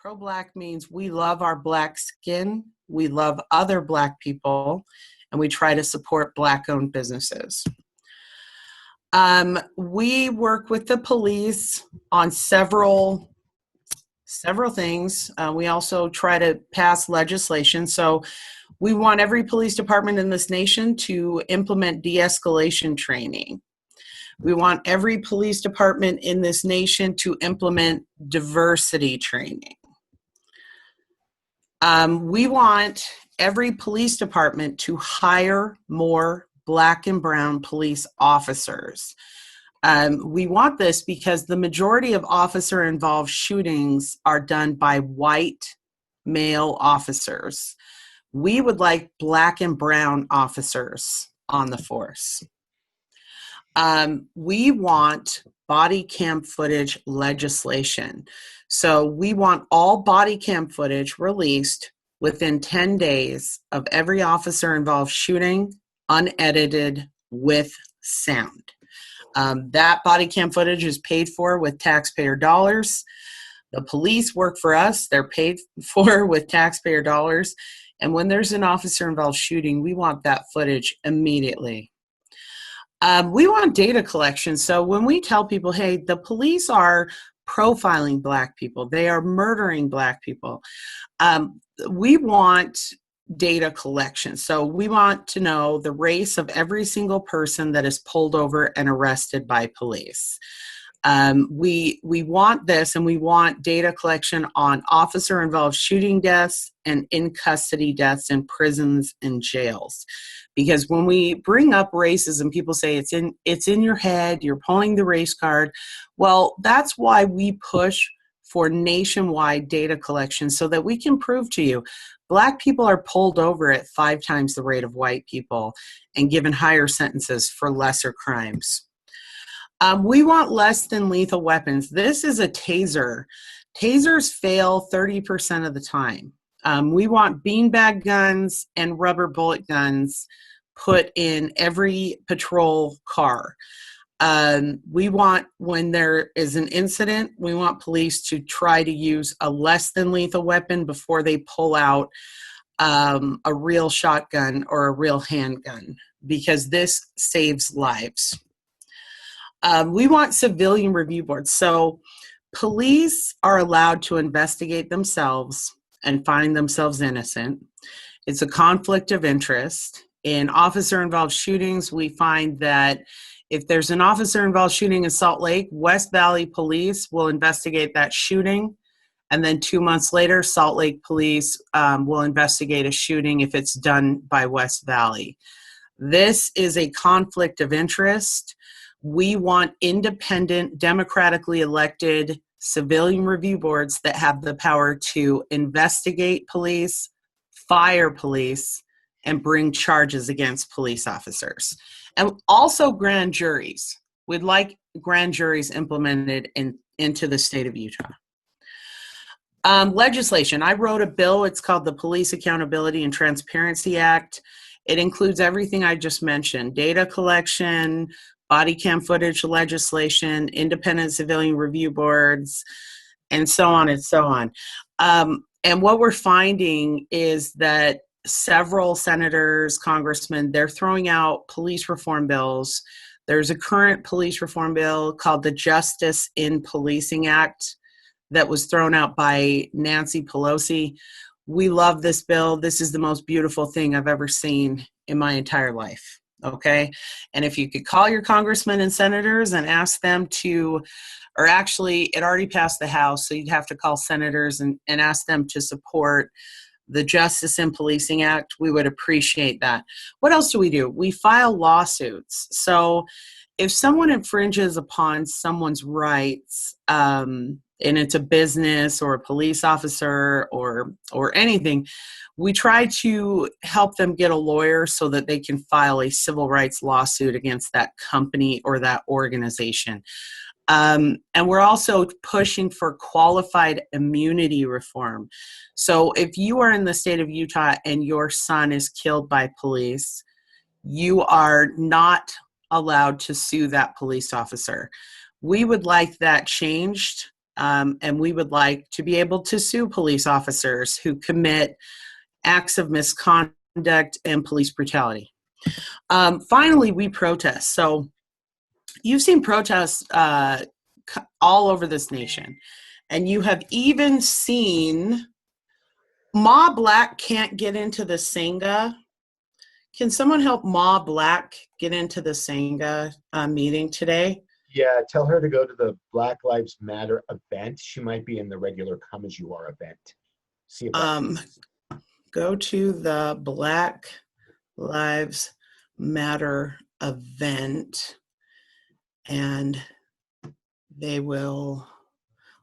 Pro-Black means we love our Black skin, we love other Black people, and we try to support Black-owned businesses. We work with the police on several things. We also try to pass legislation. So we want every police department in this nation to implement de-escalation training. We want every police department in this nation to implement diversity training. We want every police department to hire more Black and brown police officers. We want this because the majority of officer-involved shootings are done by white male officers. We would like Black and brown officers on the force. We want body cam footage legislation. So we want all body cam footage released within 10 days of every officer-involved shooting, unedited with sound. That body cam footage is paid for with taxpayer dollars. The police work for us. They're paid for with taxpayer dollars. And when there's an officer-involved shooting, we want that footage immediately. We want data collection. So when we tell people, hey, the police are profiling Black people, they are murdering Black people, we want data collection. So we want to know the race of every single person that is pulled over and arrested by police. We want this, and we want data collection on officer-involved shooting deaths and in-custody deaths in prisons and jails. Because when we bring up racism, people say it's in your head, you're pulling the race card. Well, that's why we push for nationwide data collection, so that we can prove to you Black people are pulled over at 5 times the rate of white people and given higher sentences for lesser crimes. We want less than lethal weapons. This is a taser. Tasers fail 30% of the time. We want beanbag guns and rubber bullet guns put in every patrol car. We want, when there is an incident, we want police to try to use a less than lethal weapon before they pull out a real shotgun or a real handgun, because this saves lives. We want civilian review boards. So police are allowed to investigate themselves and find themselves innocent. It's a conflict of interest. In officer-involved shootings, we find that if there's an officer-involved shooting in Salt Lake, West Valley Police will investigate that shooting. And then 2 months later, Salt Lake Police will investigate a shooting if it's done by West Valley. This is a conflict of interest. We want independent, democratically elected civilian review boards that have the power to investigate police, fire police, and bring charges against police officers. And also grand juries. We'd like grand juries implemented into the state of Utah. Legislation. I wrote a bill. It's called the Police Accountability and Transparency Act. It includes everything I just mentioned: data collection, body cam footage legislation, independent civilian review boards, and so on and so on. And what we're finding is that several senators, congressmen, they're throwing out police reform bills. There's a current police reform bill called the Justice in Policing Act that was thrown out by Nancy Pelosi. We love this bill. This is the most beautiful thing I've ever seen in my entire life. Okay. And if you could call your congressmen and senators and ask them to, or actually it already passed the House, so you'd have to call senators and ask them to support the Justice in Policing Act, we would appreciate that. What else do? We file lawsuits. So if someone infringes upon someone's rights, and it's a business or a police officer or anything, we try to help them get a lawyer so that they can file a civil rights lawsuit against that company or that organization. And we're also pushing for qualified immunity reform. So if you are in the state of Utah and your son is killed by police, you are not allowed to sue that police officer. We would like that changed and we would like to be able to sue police officers who commit acts of misconduct and police brutality. Finally, we protest. So you've seen protests all over this nation, and you have even seen Ma Black can't get into the Sangha. Can someone help Ma Black get into the Sangha meeting today? Yeah, tell her to go to the Black Lives Matter event. She might be in the regular Come As You Are event. See if Go to the Black Lives Matter event, and they will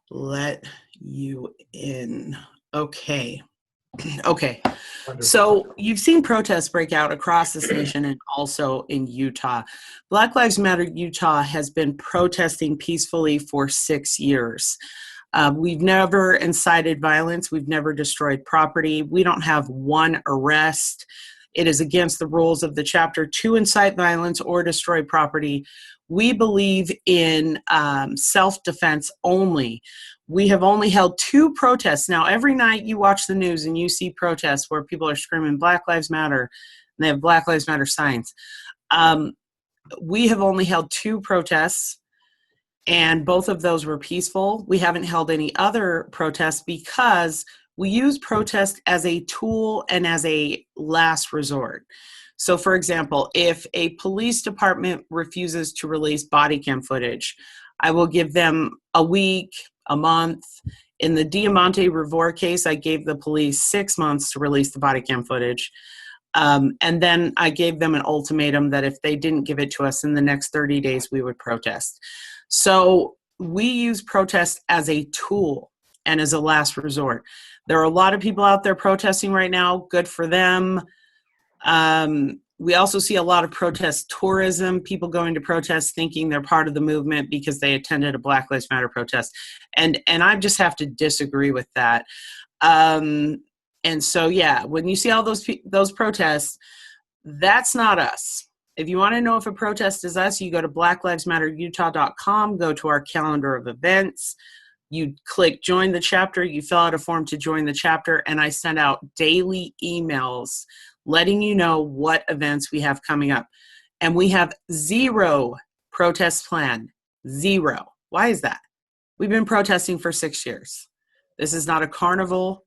let you in. Okay. Okay. Wonderful. So you've seen protests break out across this nation and also in Utah. Black Lives Matter Utah has been protesting peacefully for 6 years. We've never incited violence. We've never destroyed property. We don't have one arrest. It is against the rules of the chapter to incite violence or destroy property. We believe in self-defense only. We have only held 2 protests. Now, every night you watch the news and you see protests where people are screaming Black Lives Matter, and they have Black Lives Matter signs. We have only held 2 protests, and both of those were peaceful. We haven't held any other protests because we use protest as a tool and as a last resort. So, for example, if a police department refuses to release body cam footage, I will give them a week, a month. In the Diamante Revore case, I gave the police 6 months to release the body cam footage. And then I gave them an ultimatum that if they didn't give it to us in the next 30 days, we would protest. So we use protest as a tool and as a last resort. There are a lot of people out there protesting right now. Good for them. We also see a lot of protest tourism, people going to protest thinking they're part of the movement because they attended a Black Lives Matter protest. And I just have to disagree with that. And so, yeah, when you see all those protests, that's not us. If you want to know if a protest is us, you go to blacklivesmatterutah.com, go to our calendar of events. You click join the chapter, you fill out a form to join the chapter, and I send out daily emails letting you know what events we have coming up. And we have 0 protests planned. 0. Why is that? We've been protesting for 6 years. This is not a carnival.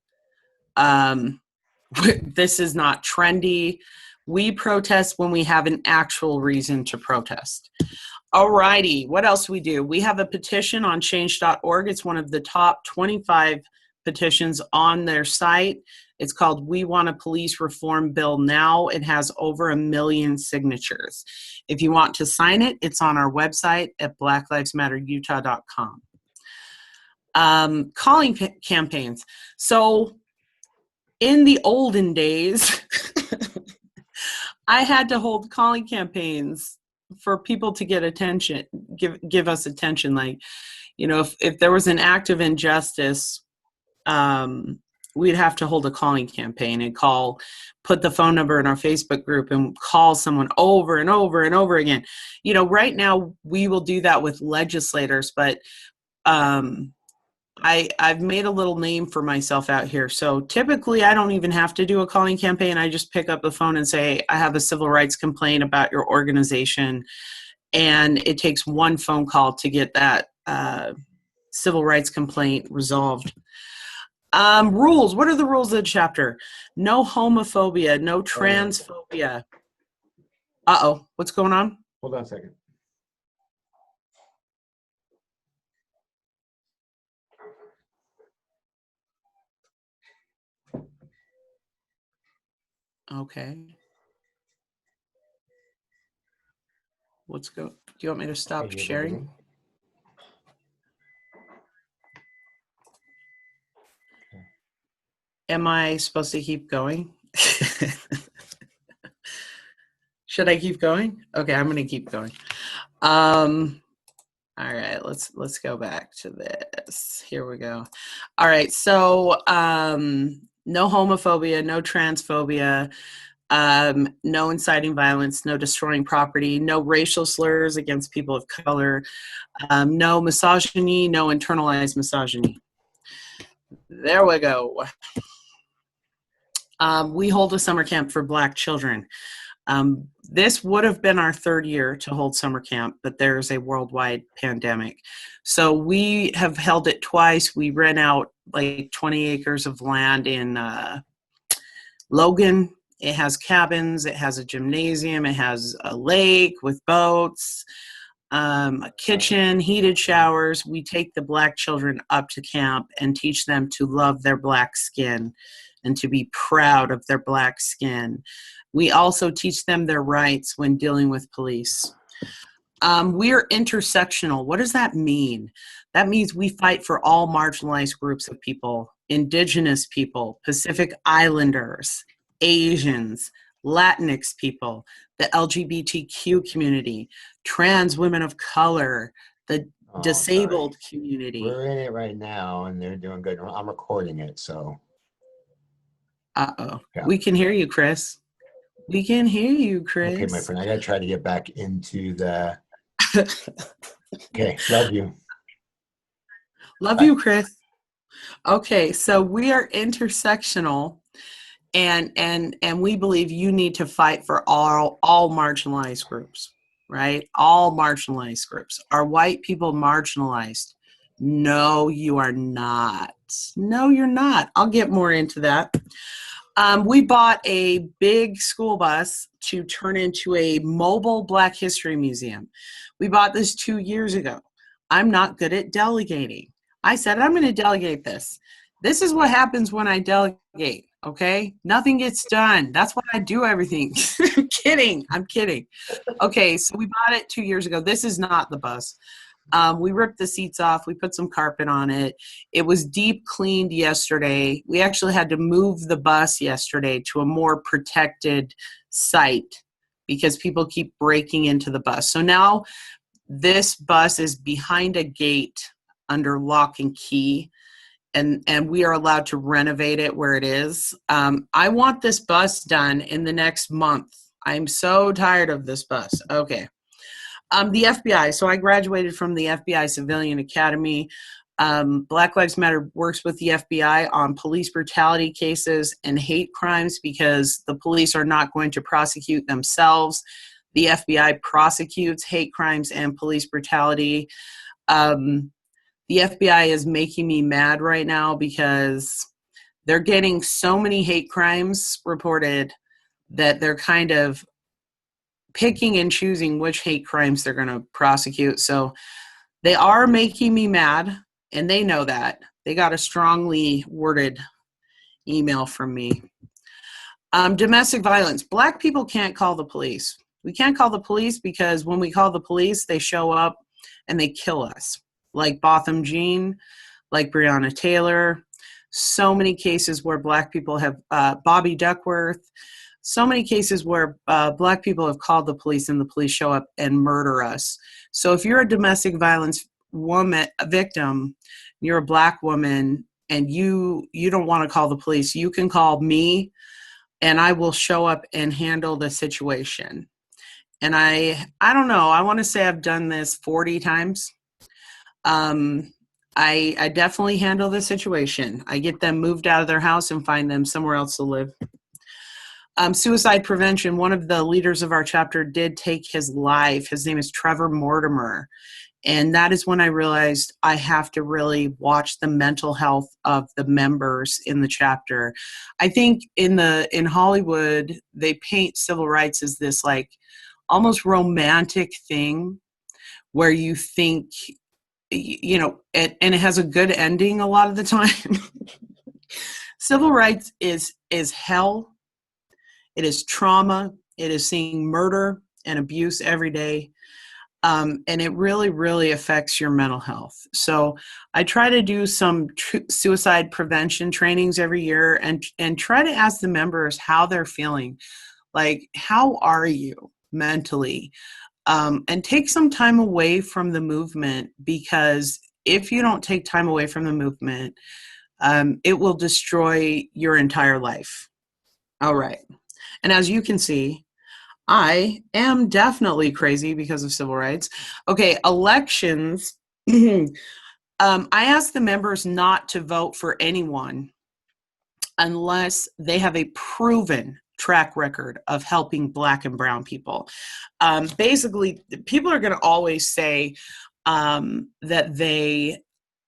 This is not trendy. We protest when we have an actual reason to protest. Alrighty, what else do we do? We have a petition on change.org. It's one of the top 25 petitions on their site. It's called We Want a Police Reform Bill Now. It has over 1 million signatures. If you want to sign it, it's on our website at blacklivesmatterutah.com. Calling campaigns. So in the olden days, I had to hold calling campaigns for people to get attention, give us attention. Like, you know, if there was an act of injustice, we'd have to hold a calling campaign and put the phone number in our Facebook group and call someone over and over and over again. You know, right now we will do that with legislators, but I've made a little name for myself out here. So typically I don't even have to do a calling campaign. I just pick up the phone and say, I have a civil rights complaint about your organization. And it takes 1 phone call to get that civil rights complaint resolved. Rules. What are the rules of the chapter? No homophobia, no transphobia. Uh-oh, what's going on? Hold on a second. Okay. Do you want me to stop sharing? Am I supposed to keep going? Should I keep going? Okay, I'm going to keep going. All right, let's go back to this. Here we go. All right, so no homophobia, no transphobia. No inciting violence, no destroying property, no racial slurs against people of color, no misogyny, no internalized misogyny. There we go. We hold a summer camp for Black children. This would have been our third year to hold summer camp, but there's a worldwide pandemic. So we have held it twice. We rent out like 20 acres of land in Logan. It has cabins, it has a gymnasium, it has a lake with boats, a kitchen, heated showers. We take the Black children up to camp and teach them to love their Black skin and to be proud of their Black skin. We also teach them their rights when dealing with police. We're intersectional. What does that mean? That means we fight for all marginalized groups of people, Indigenous people, Pacific Islanders, Asians, Latinx people, the LGBTQ community, trans women of color, the disabled community. We're in it right now and they're doing good. I'm recording it, so. Uh-oh. Yeah. We can hear you, Chris. We can hear you, Chris. Okay, my friend, I gotta try to get back into the... Okay, love you. Love you, Chris. Okay, so we are intersectional, and we believe you need to fight for all marginalized groups, right? All marginalized groups. Are white people marginalized? No, you are not. No, you're not. I'll get more into that. We bought a big school bus to turn into a mobile Black History Museum. We bought this 2 years ago. I'm not good at delegating. I said, I'm going to delegate this. This is what happens when I delegate, okay? Nothing gets done. That's why I do everything. I'm kidding. Okay, so we bought it 2 years ago. This is not the bus. We ripped the seats off. We put some carpet on it. It was deep cleaned yesterday. We actually had to move the bus yesterday to a more protected site because people keep breaking into the bus. So now this bus is behind a gate under lock and key, and we are allowed to renovate it where it is. I want this bus done in the next month. I'm so tired of this bus. Okay. The FBI. So I graduated from the FBI Civilian Academy. Black Lives Matter works with the FBI on police brutality cases and hate crimes because the police are not going to prosecute themselves. The FBI prosecutes hate crimes and police brutality. The FBI is making me mad right now because they're getting so many hate crimes reported that they're kind of picking and choosing which hate crimes they're going to prosecute. So they are making me mad, and they know that. They got a strongly worded email from me. Domestic violence. Black people can't call the police. We can't call the police because when we call the police, they show up and they kill us. Like Botham Jean, like Breonna Taylor. So many cases where Black people have, Bobby Duckworth, so many cases where Black people have called the police and the police show up and murder us. So if you're a domestic violence a victim, you're a Black woman, and you don't want to call the police, you can call me and I will show up and handle the situation. And I don't know, I want to say I've done this 40 times. I definitely handle the situation. I get them moved out of their house and find them somewhere else to live. Suicide prevention. One of the leaders of our chapter did take his life. His name is Trevor Mortimer. And that is when I realized I have to really watch the mental health of the members in the chapter. I think in Hollywood, they paint civil rights as this like almost romantic thing where you think, you know, and it has a good ending a lot of the time. Civil rights is hell. It is trauma. It is seeing murder and abuse every day. And it really, really affects your mental health. So I try to do some suicide prevention trainings every year and try to ask the members how they're feeling. Like, how are you mentally? And take some time away from the movement, because if you don't take time away from the movement, it will destroy your entire life. All right. And as you can see, I am definitely crazy because of civil rights. Okay, elections. I asked the members not to vote for anyone unless they have a proven track record of helping Black and brown people. Basically, people are going to always say that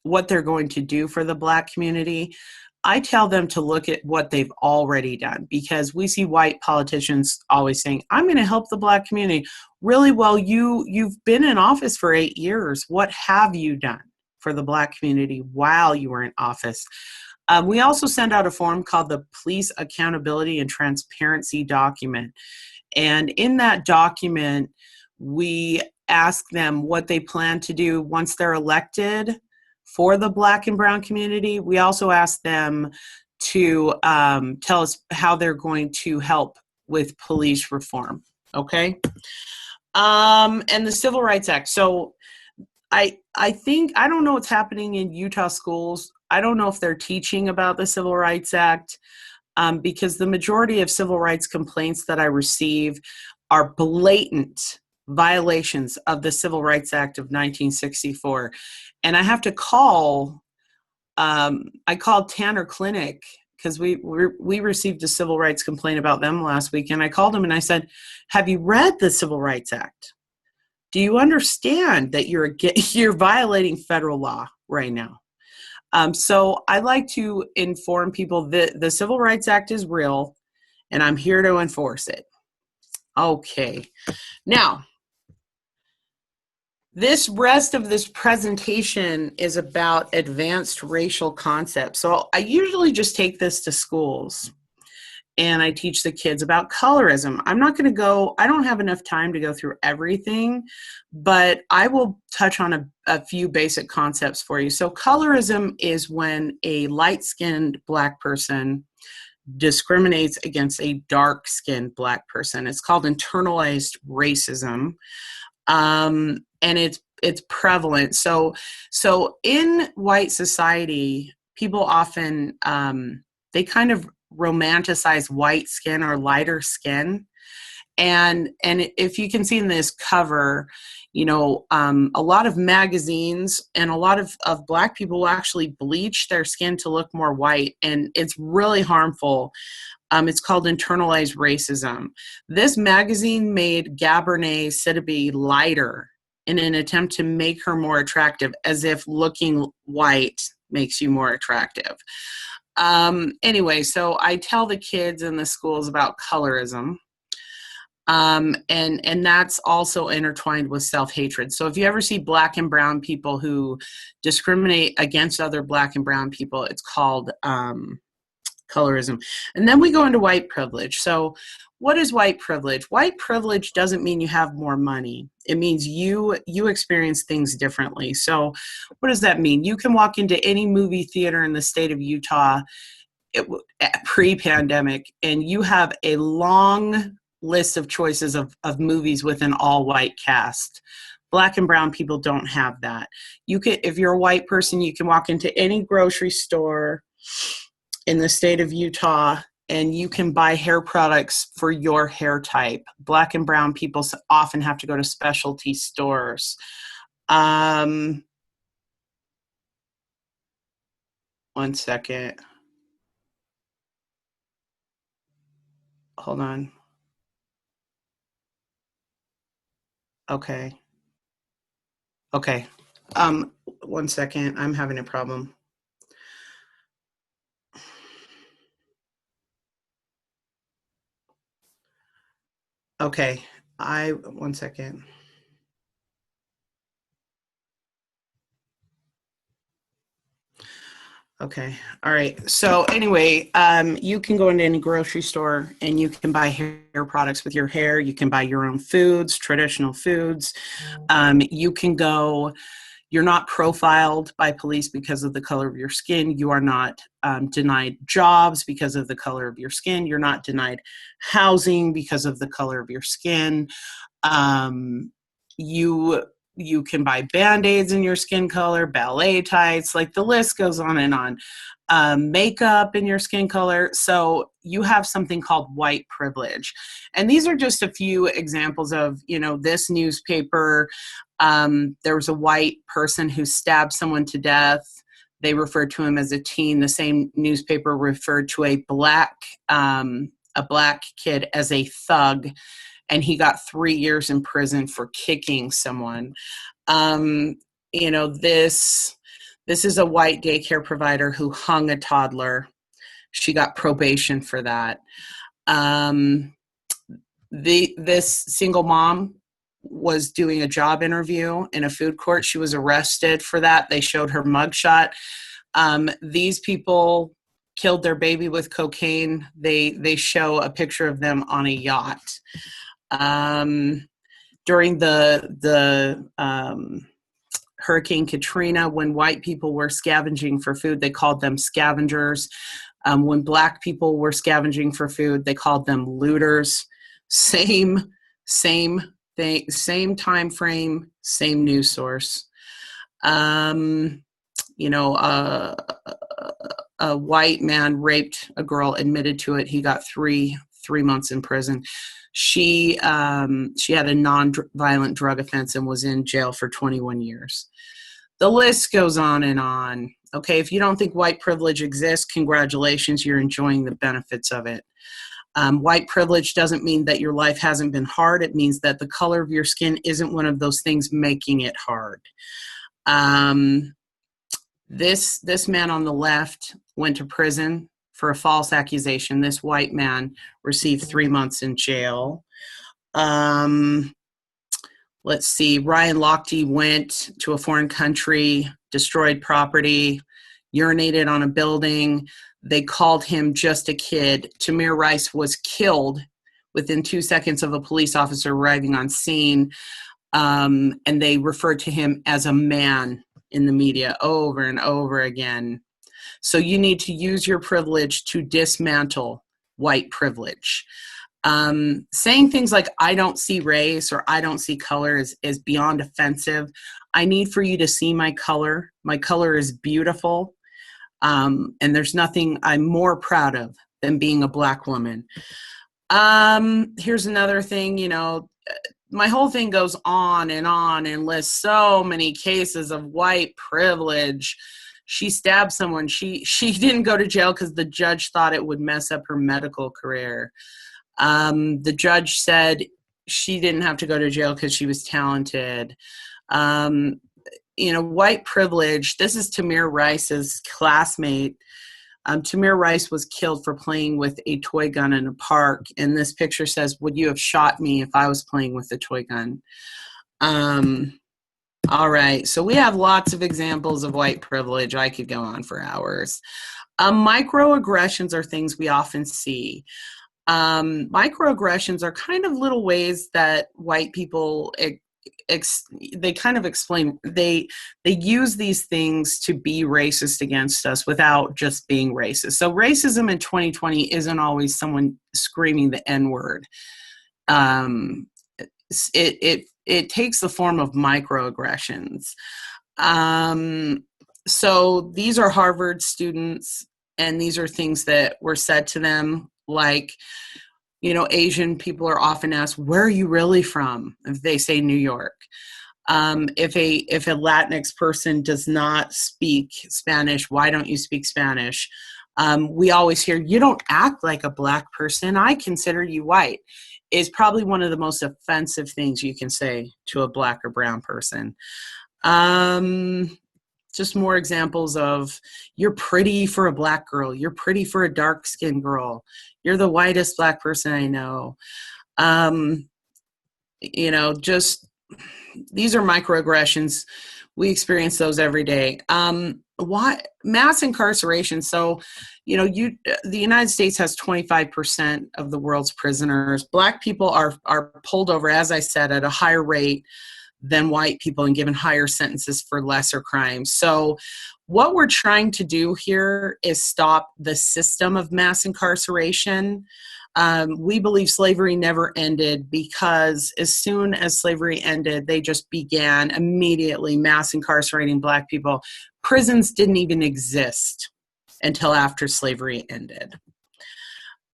what they're going to do for the Black community. I tell them to look at what they've already done, because we see white politicians always saying, I'm going to help the Black community. Really? Well, you've been in office for 8 years. What have you done for the Black community while you were in office? We also send out a form called the Police Accountability and Transparency Document. And in that document, we ask them what they plan to do once they're elected for the Black and brown community. We also ask them to tell us how they're going to help with police reform. Okay. And the Civil Rights Act. So I think, I don't know what's happening in Utah schools. I don't know if they're teaching about the Civil Rights Act, because the majority of civil rights complaints that I receive are blatant violations of the Civil Rights Act of 1964. And I have to call, I called Tanner Clinic because we received a civil rights complaint about them last week. And I called him and I said, have you read the Civil Rights Act? Do you understand that you're violating federal law right now? So I like to inform people that the Civil Rights Act is real, and I'm here to enforce it. Okay. Now, this rest of this presentation is about advanced racial concepts. So I usually just take this to schools and I teach the kids about colorism. I'm not going to I don't have enough time to go through everything, but I will touch on a few basic concepts for you. So colorism is when a light-skinned Black person discriminates against a dark-skinned Black person. It's called internalized racism, and it's prevalent. So in white society, people often, they kind of romanticize white skin or lighter skin. And if you can see in this cover, a lot of magazines and a lot of Black people will actually bleach their skin to look more white. And it's really harmful. It's called internalized racism. This magazine made Gabernay Sidibe lighter in an attempt to make her more attractive, as if looking white makes you more attractive. Anyway, so I tell the kids in the schools about colorism. And that's also intertwined with self-hatred. So if you ever see Black and brown people who discriminate against other Black and brown people, it's called colorism. And then we go into white privilege. So what is white privilege? White privilege doesn't mean you have more money. It means you experience things differently. So what does that mean? You can walk into any movie theater in the state of Utah pre-pandemic, and you have a long list of choices of movies with an all-white cast. Black and brown people don't have that. If you're a white person, you can walk into any grocery store in the state of Utah and you can buy hair products for your hair type. Black and brown people often have to go to specialty stores. One second. Hold on. Okay. 1 second. I'm having a problem. Okay. 1 second. Okay. All right. So anyway, you can go into any grocery store and you can buy hair products with your hair. You can buy your own foods, traditional foods. You can go, you're not profiled by police because of the color of your skin. You are not denied jobs because of the color of your skin. You're not denied housing because of the color of your skin. You can buy Band-Aids in your skin color, ballet tights, like the list goes on and on. makeup in your skin color. So you have something called white privilege. And these are just a few examples of, this newspaper. There was a white person who stabbed someone to death. They referred to him as a teen. The same newspaper referred to a black kid as a thug, and he got 3 years in prison for kicking someone. This is a white daycare provider who hung a toddler. She got probation for that. This single mom was doing a job interview in a food court. She was arrested for that. They showed her mugshot. These people killed their baby with cocaine. They show a picture of them on a yacht. During the Hurricane Katrina, when white people were scavenging for food, they called them scavengers. When black people were scavenging for food, they called them looters. Same thing, same time frame, same news source. A white man raped a girl, admitted to it. He got three months in prison. She had a non-violent drug offense and was in jail for 21 years. The list goes on and on. Okay, if you don't think white privilege exists, congratulations, you're enjoying the benefits of it. White privilege doesn't mean that your life hasn't been hard. It means that the color of your skin isn't one of those things making it hard. This man on the left went to prison for a false accusation. This white man received 3 months in jail. Let's see. Ryan Lochte went to a foreign country, destroyed property, urinated on a building. They called him just a kid. Tamir Rice was killed within 2 seconds of a police officer arriving on scene. And they referred to him as a man in the media over and over again. So you need to use your privilege to dismantle white privilege. Saying things like, I don't see race or I don't see color is beyond offensive. I need for you to see my color. My color is beautiful. And there's nothing I'm more proud of than being a Black woman. Here's another thing, my whole thing goes on and lists so many cases of white privilege. She stabbed someone. She didn't go to jail because the judge thought it would mess up her medical career. The judge said she didn't have to go to jail because she was talented. White privilege. This is Tamir Rice's classmate. Tamir Rice was killed for playing with a toy gun in a park. And this picture says, would you have shot me if I was playing with a toy gun? All right. So we have lots of examples of white privilege. I could go on for hours. Microaggressions are things we often see. Microaggressions are kind of little ways that white people they kind of explain, they use these things to be racist against us without just being racist. So racism in 2020 isn't always someone screaming the N-word. It takes the form of microaggressions. So these are Harvard students, and these are things that were said to them, like, Asian people are often asked, where are you really from? If they say New York. If a Latinx person does not speak Spanish, why don't you speak Spanish? We always hear, you don't act like a Black person. I consider you white. Is probably one of the most offensive things you can say to a Black or brown person. Just more examples of, you're pretty for a Black girl. You're pretty for a dark-skinned girl. You're the whitest Black person I know. Just these are microaggressions. We experience those every day. Why mass incarceration? So, the United States has 25% of the world's prisoners. Black people are pulled over, as I said, at a higher rate than white people and given higher sentences for lesser crimes. So what we're trying to do here is stop the system of mass incarceration. We believe slavery never ended because as soon as slavery ended, they just began immediately mass incarcerating Black people. Prisons didn't even exist until after slavery ended.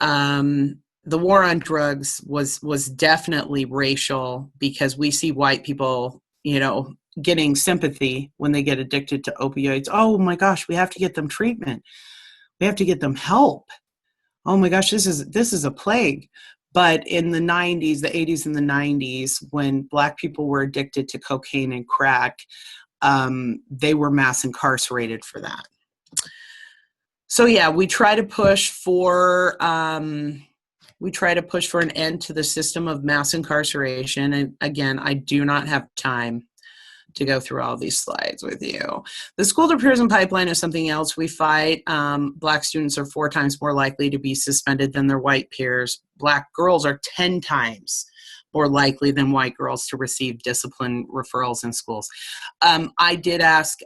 The war on drugs was definitely racial, because we see white people, getting sympathy when they get addicted to opioids. Oh my gosh, we have to get them treatment. We have to get them help. Oh my gosh, this is a plague. But in the 90s, the 80s and the 90s, when Black people were addicted to cocaine and crack, they were mass incarcerated for that. So yeah, we try to push for an end to the system of mass incarceration. And again, I do not have time to go through all these slides with you. The school to prison pipeline is something else we fight. Black students are 4 times more likely to be suspended than their white peers. Black girls are 10 times more likely than white girls to receive discipline referrals in schools. I did ask,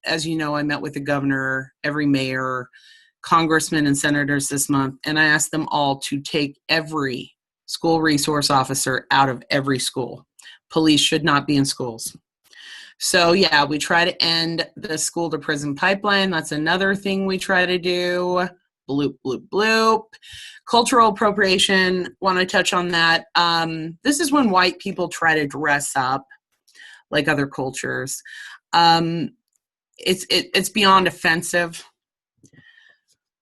as you know, I met with the governor, every mayor, congressman, and senators this month, and I asked them all to take every school resource officer out of every school. Police should not be in schools. So yeah, we try to end the school to prison pipeline. That's another thing we try to do. Bloop, bloop, bloop. Cultural appropriation, want to touch on that. This is when white people try to dress up like other cultures. It's beyond offensive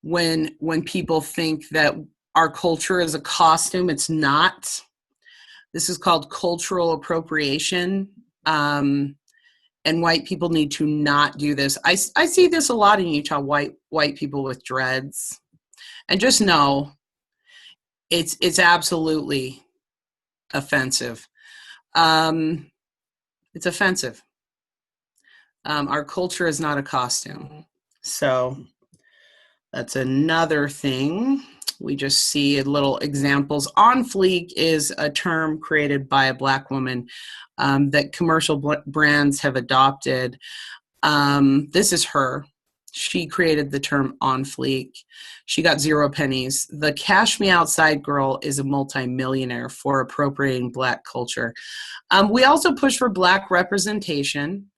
when people think that our culture is a costume. It's not. This is called cultural appropriation. And white people need to not do this. I see this a lot in Utah, white people with dreads. And just know, it's absolutely offensive. It's offensive. Our culture is not a costume. So that's another thing. We just see little examples. On fleek is a term created by a Black woman that commercial brands have adopted. This is her. She created the term on fleek. She got 0 pennies. The Cash Me Outside girl is a multimillionaire for appropriating Black culture. We also push for Black representation,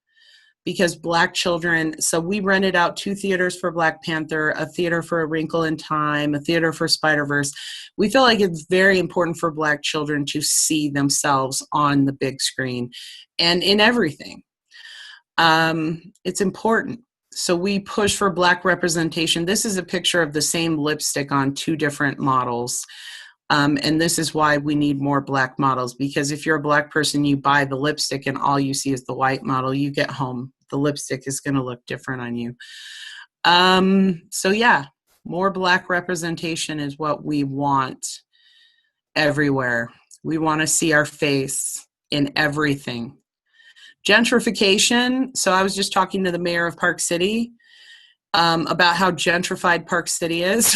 because Black children, so we rented out 2 theaters for Black Panther, a theater for A Wrinkle in Time, a theater for Spider-Verse. We feel like it's very important for Black children to see themselves on the big screen and in everything. It's important. So we push for Black representation. This is a picture of the same lipstick on 2 different models. And this is why we need more Black models, because if you're a Black person, you buy the lipstick and all you see is the white model, you get home, the lipstick is going to look different on you. So yeah, more Black representation is what we want everywhere. We want to see our face in everything. Gentrification. So I was just talking to the mayor of Park City about how gentrified Park City is.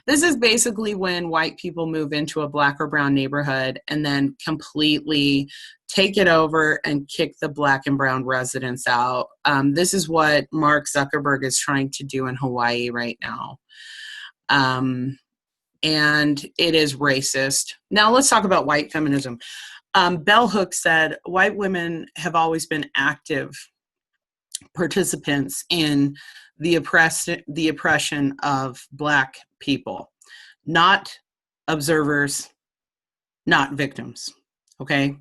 This is basically when white people move into a Black or brown neighborhood and then completely take it over and kick the Black and brown residents out. This is what Mark Zuckerberg is trying to do in Hawaii right now. And it is racist. Now let's talk about white feminism. Bell Hooks said, white women have always been active participants in the oppression of Black people, not observers, not victims. Okay.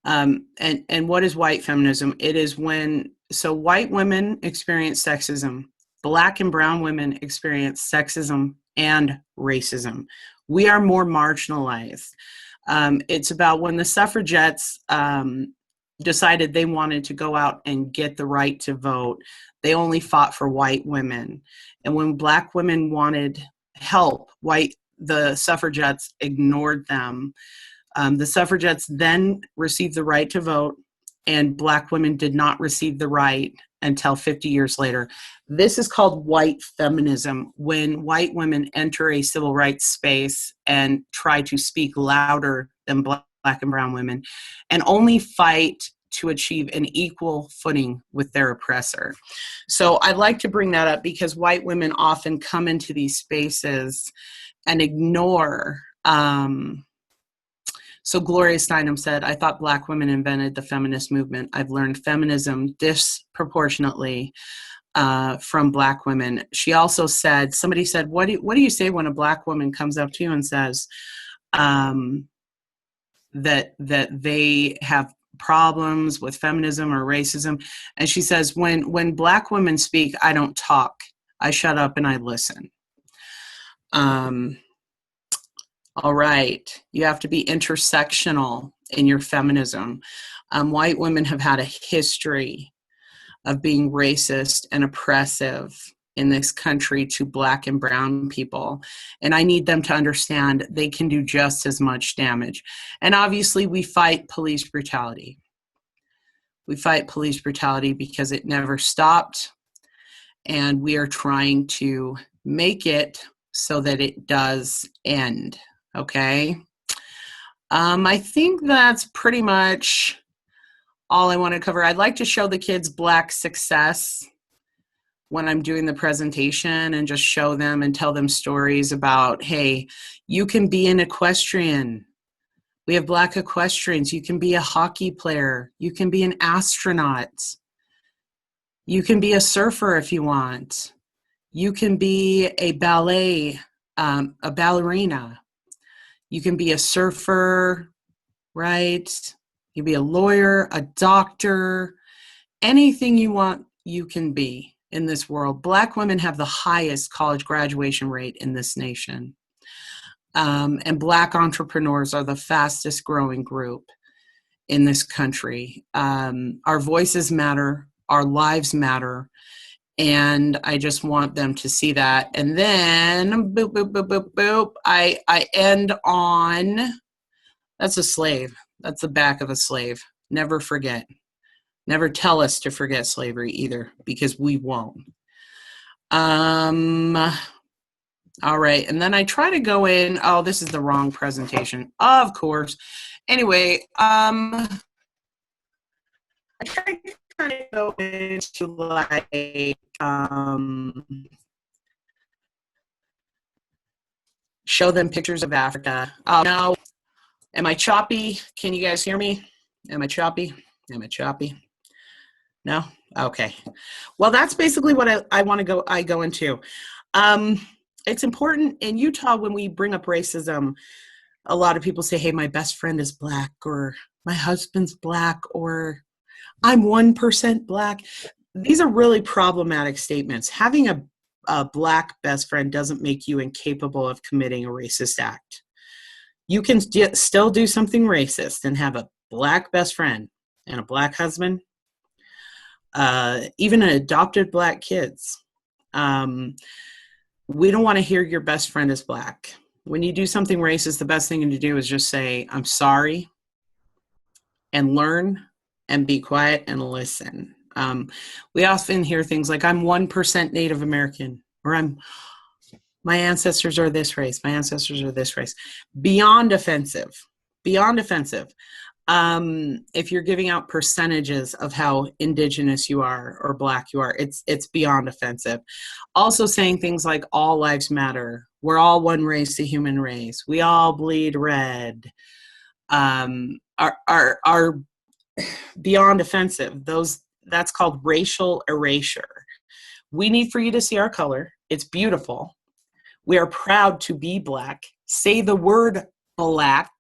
And what is white feminism? It is so white women experience sexism, Black and brown women experience sexism and racism. We are more marginalized. It's about when the suffragettes decided they wanted to go out and get the right to vote, they only fought for white women. And when Black women wanted help, the suffragettes ignored them. The suffragettes then received the right to vote, and Black women did not receive the right until 50 years later. This is called white feminism, when white women enter a civil rights space and try to speak louder than Black and brown women, and only fight to achieve an equal footing with their oppressor. So I'd like to bring that up because white women often come into these spaces and ignore. So Gloria Steinem said, I thought Black women invented the feminist movement. I've learned feminism disproportionately from Black women. She also said, somebody said, what do you say when a Black woman comes up to you and says that they have problems with feminism or racism? And she says, when Black women speak, I don't talk. I shut up and I listen. All right. You have to be intersectional in your feminism. White women have had a history of being racist and oppressive in this country to Black and brown people. And I need them to understand they can do just as much damage. And obviously we fight police brutality. We fight police brutality because it never stopped. And we are trying to make it so that it does end. Okay. I think that's pretty much all I want to cover. I'd like to show the kids Black success when I'm doing the presentation and just show them and tell them stories about, hey, you can be an equestrian. We have Black equestrians. You can be a hockey player. You can be an astronaut. You can be a surfer if you want. You can be a ballerina. You can be a surfer, right? You can be a lawyer, a doctor, anything you want, you can be in this world. Black women have the highest college graduation rate in this nation. And Black entrepreneurs are the fastest growing group in this country. Our voices matter, our lives matter, and I just want them to see that. And then, boop, boop, boop, boop, boop, I end on, that's a slave. That's the back of a slave. Never forget. Never tell us to forget slavery either, because we won't. All right, and then I try to go in, oh, this is the wrong presentation, of course. Anyway, I try to kind of go into like, show them pictures of Africa. Oh, no. Am I choppy? Can you guys hear me? Am I choppy? Am I choppy? No? Okay. Well, that's basically what I want to go into. It's important in Utah when we bring up racism, a lot of people say, hey, my best friend is Black, or my husband's Black, or I'm 1% Black. These are really problematic statements. Having a Black best friend doesn't make you incapable of committing a racist act. You can still do something racist and have a Black best friend and a Black husband, even an adopted Black kids. We don't want to hear your best friend is Black. When you do something racist, the best thing to do is just say, I'm sorry, and learn and be quiet and listen. We often hear things like, I'm 1% Native American, or my ancestors are this race, my ancestors are this race. Beyond offensive, beyond offensive. If you're giving out percentages of how indigenous you are or Black you are, it's beyond offensive. Also saying things like all lives matter. We're all one race, the human race. We all bleed red. Are beyond offensive. That's called racial erasure. We need for you to see our color. It's beautiful. We are proud to be Black. Say the word Black,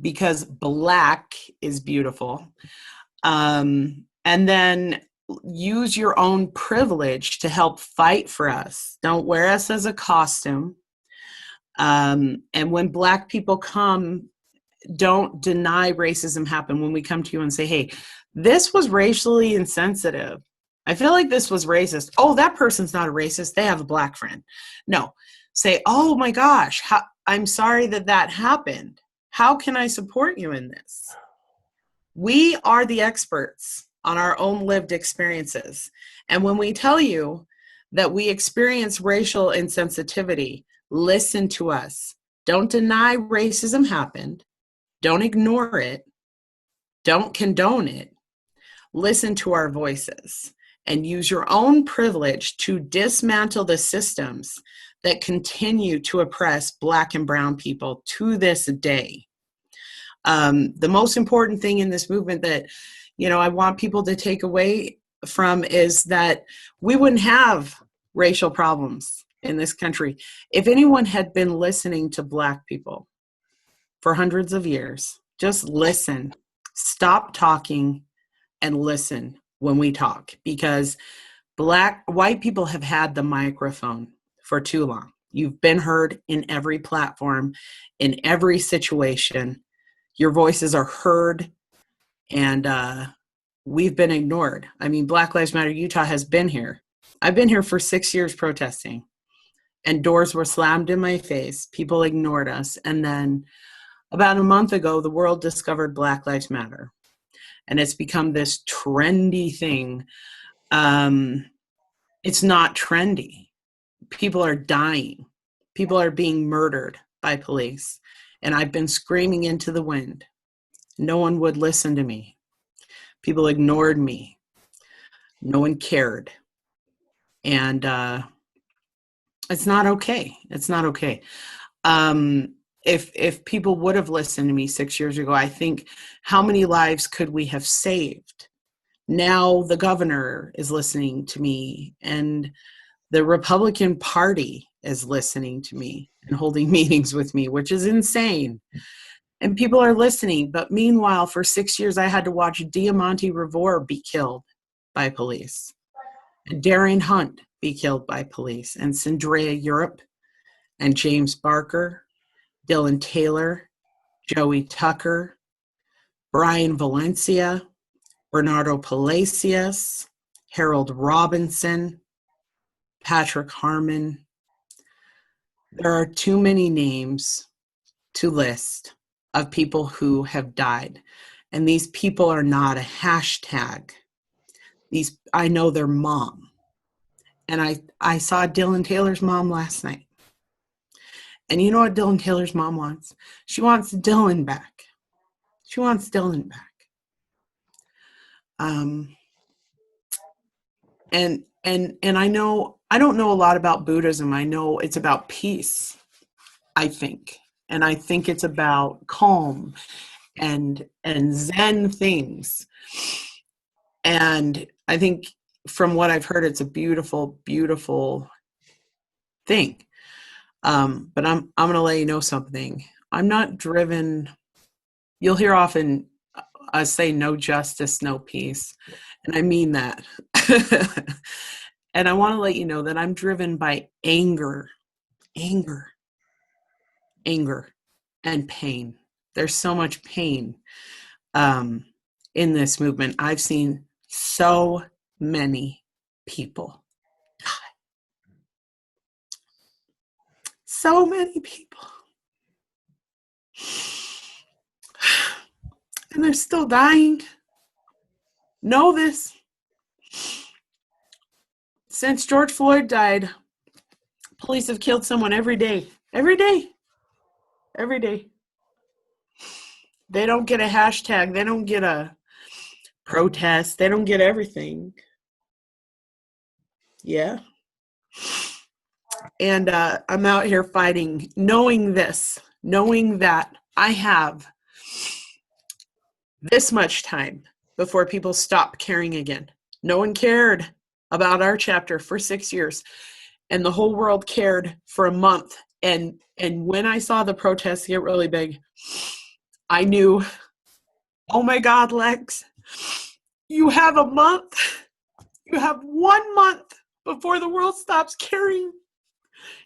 because Black is beautiful. And then use your own privilege to help fight for us. Don't wear us as a costume. And when Black people come, don't deny racism happened. When we come to you and say, hey, this was racially insensitive. I feel like this was racist. Oh, that person's not a racist. They have a Black friend. No. Say, oh my gosh, I'm sorry that happened. How can I support you in this? We are the experts on our own lived experiences. And when we tell you that we experience racial insensitivity, listen to us. Don't deny racism happened. Don't ignore it. Don't condone it. Listen to our voices and use your own privilege to dismantle the systems that continue to oppress Black and brown people to this day. The most important thing in this movement that, I want people to take away from is that we wouldn't have racial problems in this country if anyone had been listening to Black people for hundreds of years. Just listen, stop talking, and listen when we talk, because white people have had the microphone for too long. You've been heard in every platform, in every situation. Your voices are heard, and we've been ignored. I mean, Black Lives Matter Utah has been here. I've been here for 6 years protesting, and doors were slammed in my face. People ignored us. And then about a month ago, the world discovered Black Lives Matter. And it's become this trendy thing. It's not trendy. People are dying. People are being murdered by police. And I've been screaming into the wind. No one would listen to me. People ignored me. No one cared. And it's not okay. It's not okay. If people would have listened to me 6 years ago, I think how many lives could we have saved? Now the governor is listening to me, and the Republican Party is listening to me and holding meetings with me, which is insane. And people are listening. But meanwhile, for 6 years, I had to watch Diamante Rivera be killed by police, and Darian Hunt be killed by police, and Cindrea Europe, and James Barker, Dylan Taylor, Joey Tucker, Brian Valencia, Bernardo Palacios, Harold Robinson, Patrick Harmon. There are too many names to list of people who have died. And these people are not a hashtag. I know their mom. And I saw Dylan Taylor's mom last night. And you know what Dylan Taylor's mom wants? She wants Dylan back. She wants Dylan back. And I know, I don't know a lot about Buddhism. I know it's about peace, I think. And I think it's about calm and Zen things. And I think from what I've heard, it's a beautiful, beautiful thing. But I'm going to let you know something. I'm not driven. You'll hear often us say no justice, no peace. And I mean that. And I want to let you know that I'm driven by anger, and pain. There's so much pain in this movement. I've seen so many people die. So many people. And they're still dying. Know this. Since George Floyd died, police have killed someone every day. Every day. Every day. They don't get a hashtag. They don't get a protest. They don't get everything. Yeah. And I'm out here fighting, knowing this, knowing that I have this much time before people stop caring again. No one cared about our chapter for 6 years, and the whole world cared for a month. And when I saw the protests get really big, I knew, oh my God, Lex, you have a month. You have 1 month before the world stops caring.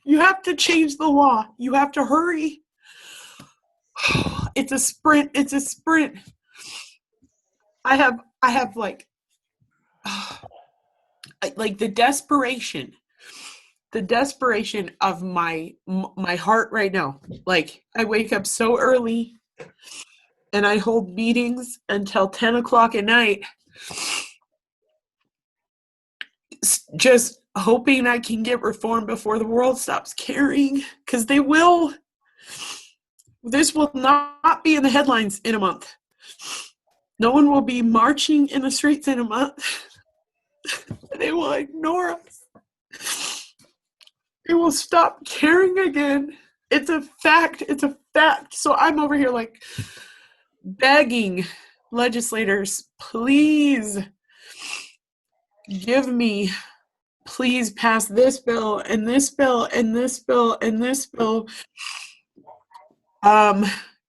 You have to change the law. You have to hurry. It's a sprint. It's a sprint. I have like the desperation of my heart right now. Like, I wake up so early and I hold meetings until 10 o'clock at night, just hoping I can get reform before the world stops caring, because they will. This will not be in the headlines in a month. No one will be marching in the streets in a month. They will ignore us. They will stop caring again. It's a fact. It's a fact. So I'm over here like begging legislators, please give me, please pass this bill and this bill and this bill and this bill.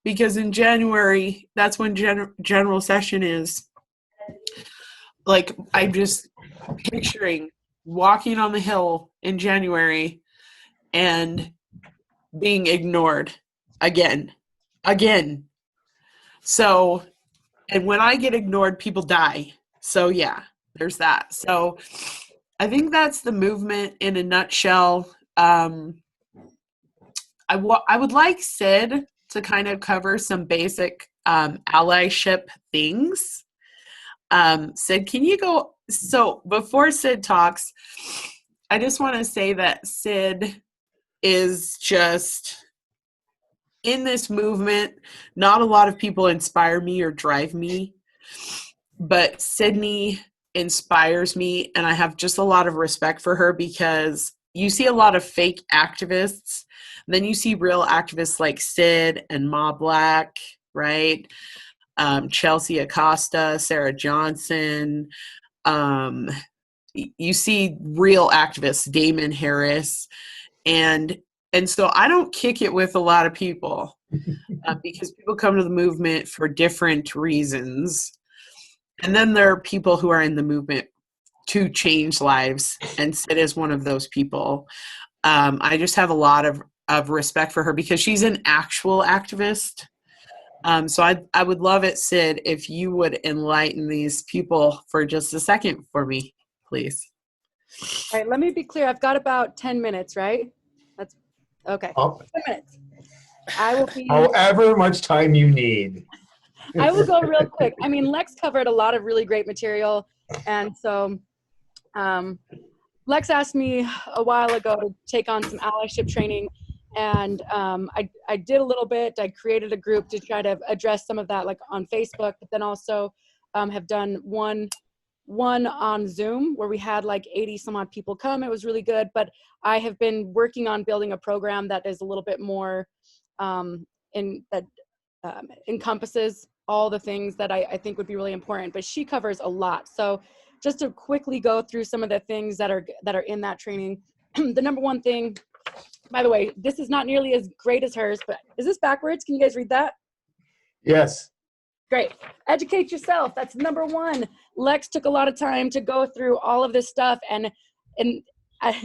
Because in January, that's when general session is. Like, I'm just picturing walking on the Hill in January and being ignored again. So, and when I get ignored, people die. So yeah, there's that. So I think that's the movement in a nutshell. I would like Sid to kind of cover some basic allyship things. Sid, can you go? So before Sid talks, I just want to say that Sid is just in this movement. Not a lot of people inspire me or drive me, but Sydney inspires me, and I have just a lot of respect for her because you see a lot of fake activists, then you see real activists like Sid and Ma Black, right? Chelsea Acosta, Sarah Johnson. You see real activists, Damon Harris, and so I don't kick it with a lot of people because people come to the movement for different reasons. And then there are people who are in the movement to change lives, and Sid is one of those people. I just have a lot of respect for her because she's an actual activist. So I would love it, Sid, if you would enlighten these people for just a second for me, please. All right, let me be clear. I've got about 10 minutes, right? That's okay. Oh, 10 minutes. I will be. however much time you need. I will go real quick. I mean, Lex covered a lot of really great material. And so Lex asked me a while ago to take on some allyship training. And I did a little bit. I created a group to try to address some of that, like on Facebook, but then also have done one on Zoom where we had like 80 some odd people come. It was really good. But I have been working on building a program that is a little bit more encompasses all the things that I think would be really important, but she covers a lot. So just to quickly go through some of the things that are in that training. The number one thing, by the way, this is not nearly as great as hers, but is this backwards? Can you guys read that? Yes. Great. Educate yourself. That's number one. Lex took a lot of time to go through all of this stuff and I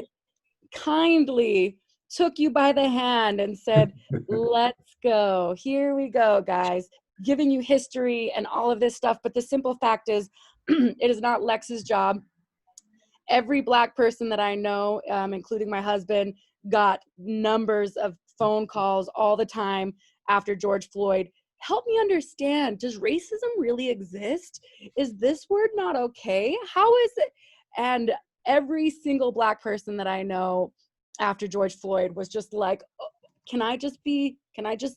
kindly took you by the hand and said, let's go. Here we go, guys. Giving you history and all of this stuff. But the simple fact is, it is not Lex's job. Every Black person that I know, including my husband, got numbers of phone calls all the time after George Floyd. Help me understand, does racism really exist? Is this word not okay? How is it? And every single Black person that I know after George Floyd was just like, oh, can I just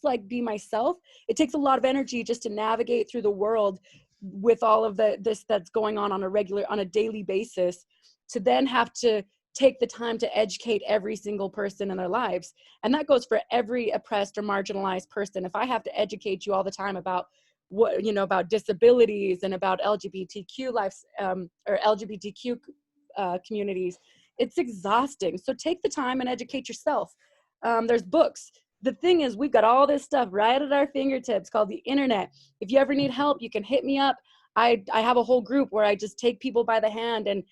like be myself? It takes a lot of energy just to navigate through the world with all of this that's going on a daily basis, to then have to take the time to educate every single person in their lives. And that goes for every oppressed or marginalized person. If I have to educate you all the time about what, about disabilities and about LGBTQ lives or LGBTQ communities, it's exhausting. So take the time and educate yourself. There's books. The thing is, we've got all this stuff right at our fingertips called the internet. If you ever need help, you can hit me up. I have a whole group where I just take people by the hand, and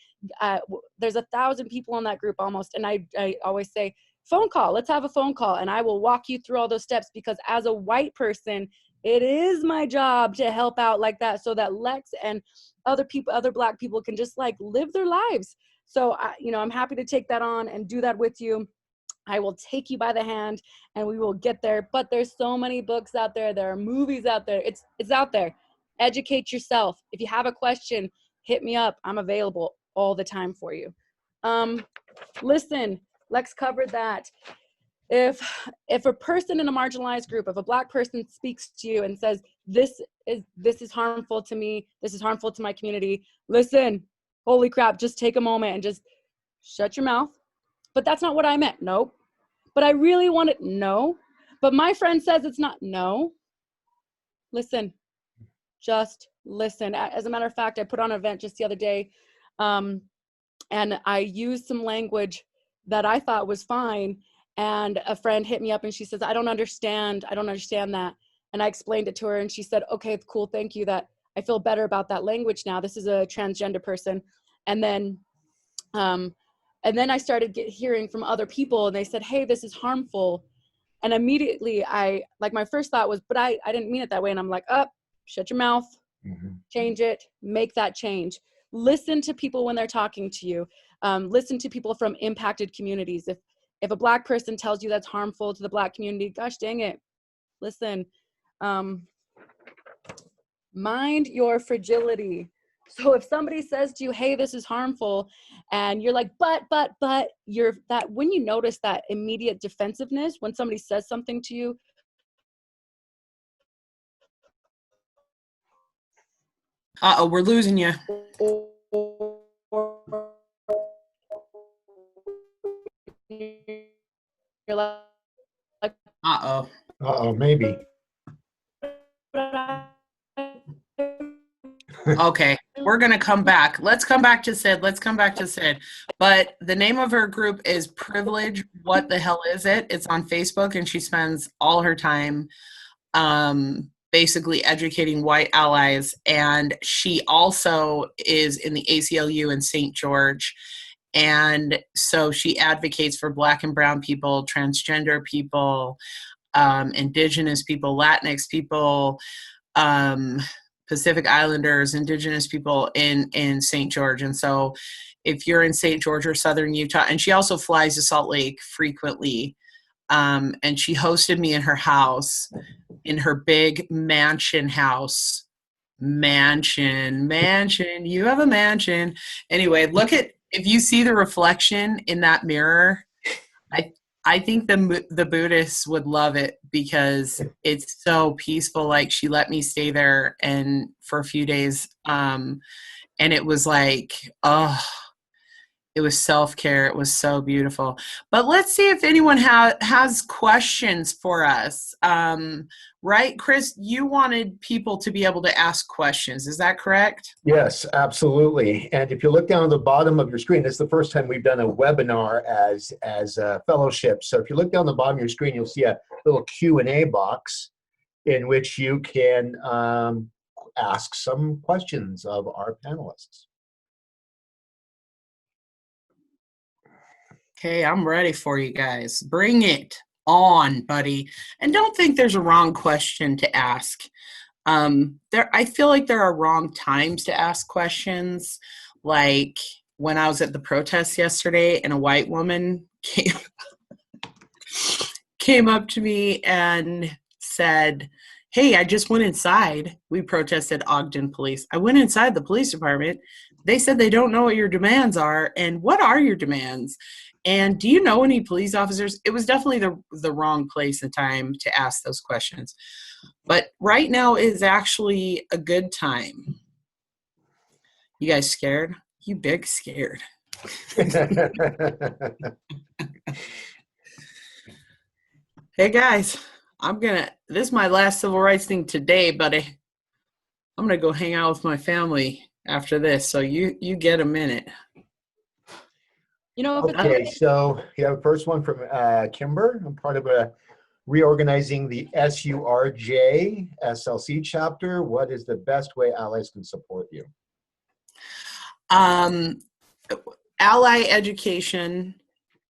there's 1,000 people in that group almost. And I always say, phone call, let's have a phone call. And I will walk you through all those steps, because as a white person, it is my job to help out like that, so that Lex and other Black people can just like live their lives. So, I'm happy to take that on and do that with you. I will take you by the hand and we will get there. But there's so many books out there. There are movies out there. It's out there. Educate yourself. If you have a question, hit me up. I'm available all the time for you. Listen, Lex covered that. If a person in a marginalized group, if a Black person speaks to you and says, this is harmful to me, this is harmful to my community, listen, holy crap, just take a moment and just shut your mouth. But that's not what I meant. Nope. But I really want it. No. But my friend says it's not. No. Listen. Just listen. As a matter of fact, I put on an event just the other day And I used some language that I thought was fine. And a friend hit me up and she says, I don't understand that. And I explained it to her and she said, okay, cool. Thank you. That I feel better about that language now. This is a transgender person. And then I started hearing from other people and they said, hey, this is harmful. And immediately my first thought was, but I didn't mean it that way. And I'm like, shut your mouth, change it, make that change. Listen to people when they're talking to you. Listen to people from impacted communities. If a Black person tells you that's harmful to the Black community, gosh dang it, listen. Mind your fragility. So if somebody says to you, hey, this is harmful, and you're like, but, you're that, when you notice that immediate defensiveness, when somebody says something to you, We're losing you. You're like, Maybe. Okay, we're going to come back. Let's come back to Sid. But the name of her group is Privilege. What the hell is it? It's on Facebook, and she spends all her time basically educating white allies. And she also is in the ACLU in St. George. And so she advocates for Black and brown people, transgender people, Indigenous people, Latinx people, Pacific Islanders, Indigenous people in St. George. And so if you're in St. George or Southern Utah, and she also flies to Salt Lake frequently, and she hosted me in her house, in her big mansion house. Mansion, you have a mansion. Anyway, if you see the reflection in that mirror, I think the Buddhists would love it because it's so peaceful. Like, she let me stay there and for a few days. And it was like, it was self-care. It was so beautiful. But let's see if anyone has questions for us. Right, Chris, you wanted people to be able to ask questions. Is that correct? Yes, absolutely. And if you look down at the bottom of your screen, this is the first time we've done a webinar as a fellowship. So if you look down the bottom of your screen, you'll see a little Q&A box in which you can ask some questions of our panelists. Okay, I'm ready for you guys. Bring it on, buddy. And don't think there's a wrong question to ask. I feel like there are wrong times to ask questions. Like when I was at the protest yesterday and a white woman came up to me and said, hey, I just went inside. We protested Ogden police. I went inside the police department. They said they don't know what your demands are. And what are your demands? And do you know any police officers? It was definitely the wrong place and time to ask those questions. But right now is actually a good time. You guys scared? You big scared. Hey guys, this is my last civil rights thing today, buddy. I'm gonna go hang out with my family after this, so you get a minute. You know, okay, so you have a first one from Kimber. I'm part of reorganizing the SURJ SLC chapter. What is the best way allies can support you? Ally education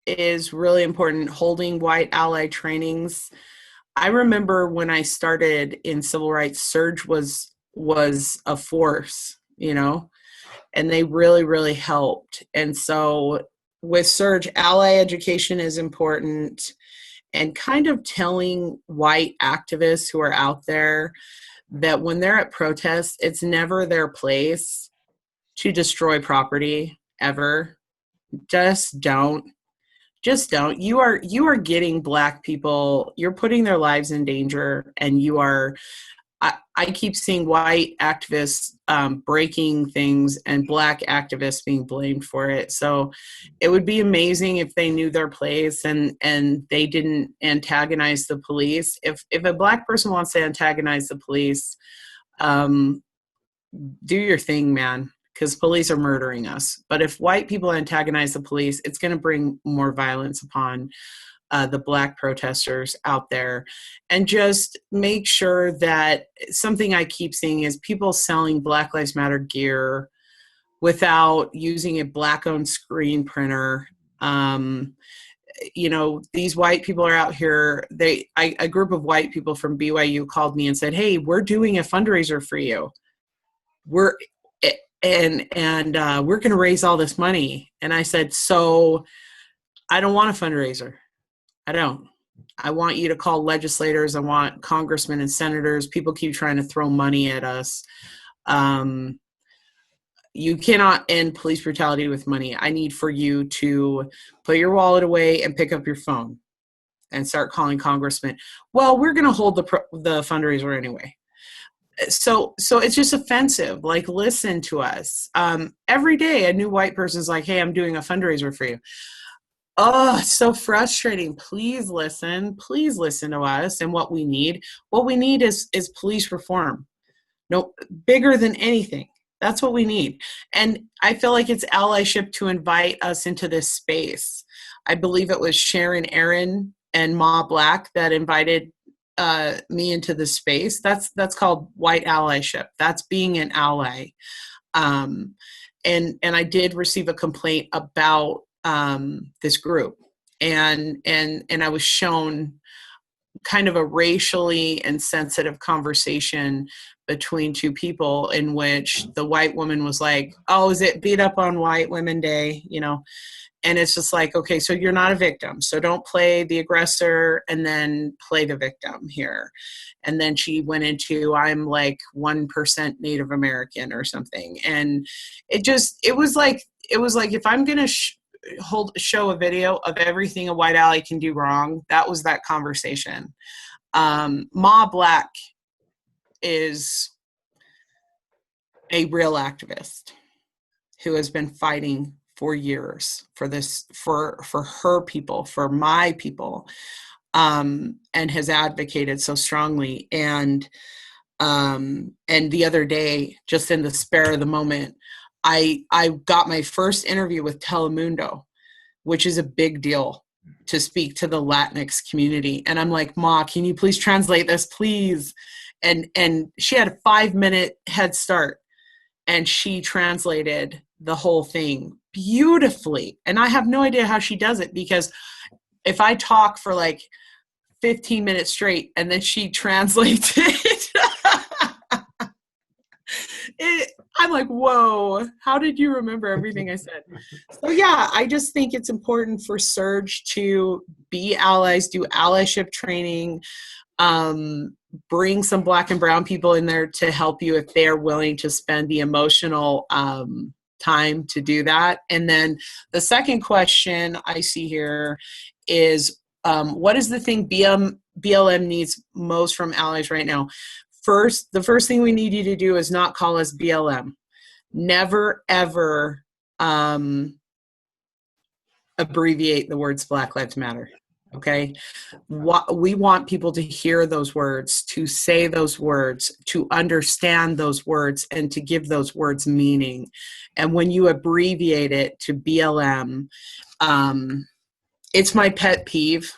is really important. Holding white ally trainings. I remember when I started in civil rights, Surge was a force, and they really, really helped. And so with Surge, ally education is important, and kind of telling white activists who are out there that when they're at protests, it's never their place to destroy property ever. Just don't. You are getting Black people, you're putting their lives in danger, and I keep seeing white activists breaking things and Black activists being blamed for it. So it would be amazing if they knew their place and they didn't antagonize the police. If a Black person wants to antagonize the police, do your thing, man, because police are murdering us. But if white people antagonize the police, it's going to bring more violence upon the Black protesters out there. And just make sure that something I keep seeing is people selling Black Lives Matter gear without using a Black-owned screen printer. You know, these white people are out here. A group of white people from BYU called me and said, "Hey, we're doing a fundraiser for you. We're and we're going to raise all this money." And I said, "So I don't want a fundraiser. I don't. I want you to call legislators. I want congressmen and senators. People keep trying to throw money at us. You cannot end police brutality with money. I need for you to put your wallet away and pick up your phone and start calling congressmen." Well, we're going to hold the fundraiser anyway. So it's just offensive. Like, listen to us. Every day a new white person's like, "Hey, I'm doing a fundraiser for you." Oh, it's so frustrating. Please listen to us and what we need. What we need is police reform. No, bigger than anything. That's what we need. And I feel like it's allyship to invite us into this space. I believe it was Sharon Aaron and Ma Black that invited me into this space. That's called white allyship. That's being an ally. And I did receive a complaint about this group, and I was shown kind of a racially insensitive conversation between two people in which the white woman was like, "Oh, is it beat up on white women day?" You know, and it's just like, okay, so you're not a victim. So don't play the aggressor and then play the victim here. And then she went into, "I'm like 1% Native American" or something. And it was like, if I'm going to show a video of everything a white ally can do wrong, that was that conversation. Ma Black is a real activist who has been fighting for years for this, for her people, for my people, and has advocated so strongly. And the other day, just in the spare of the moment, I got my first interview with Telemundo, which is a big deal to speak to the Latinx community. And I'm like, "Ma, can you please translate this, please?" And she had a 5-minute head start, and she translated the whole thing beautifully. And I have no idea how she does it, because if I talk for like 15 minutes straight and then she translates it, I'm like, whoa, how did you remember everything I said? So yeah, I just think it's important for Surge to be allies, do allyship training, bring some Black and brown people in there to help you if they're willing to spend the emotional time to do that. And then the second question I see here is, what is the thing BLM needs most from allies right now? The first thing we need you to do is not call us BLM. Never, ever abbreviate the words Black Lives Matter. Okay? We want people to hear those words, to say those words, to understand those words, and to give those words meaning. And when you abbreviate it to BLM, it's my pet peeve.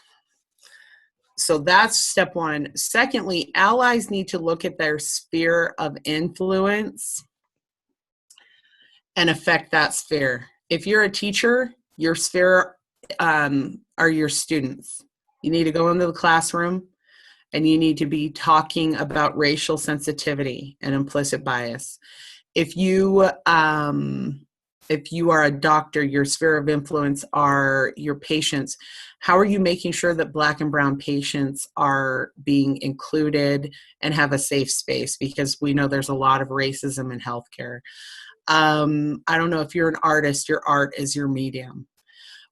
So that's step one. Secondly, allies need to look at their sphere of influence and affect that sphere. If you're a teacher, your sphere are your students. You need to go into the classroom and you need to be talking about racial sensitivity and implicit bias. If you are a doctor, your sphere of influence are your patients. How are you making sure that Black and brown patients are being included and have a safe space? Because we know there's a lot of racism in healthcare. I don't know if you're an artist, your art is your medium.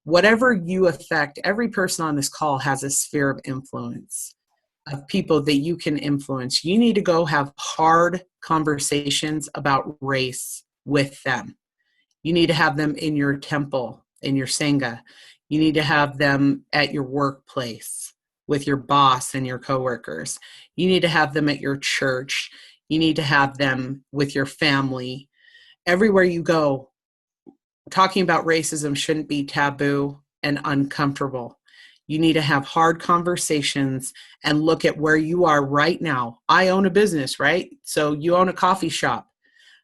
Whatever you affect, every person on this call has a sphere of influence of people that you can influence. You need to go have hard conversations about race with them. You need to have them in your temple, in your Sangha. You need to have them at your workplace with your boss and your coworkers. You need to have them at your church. You need to have them with your family. everywhere you go, talking about racism shouldn't be taboo and uncomfortable. You need to have hard conversations and look at where you are right now. I own a business, right? So you own a coffee shop.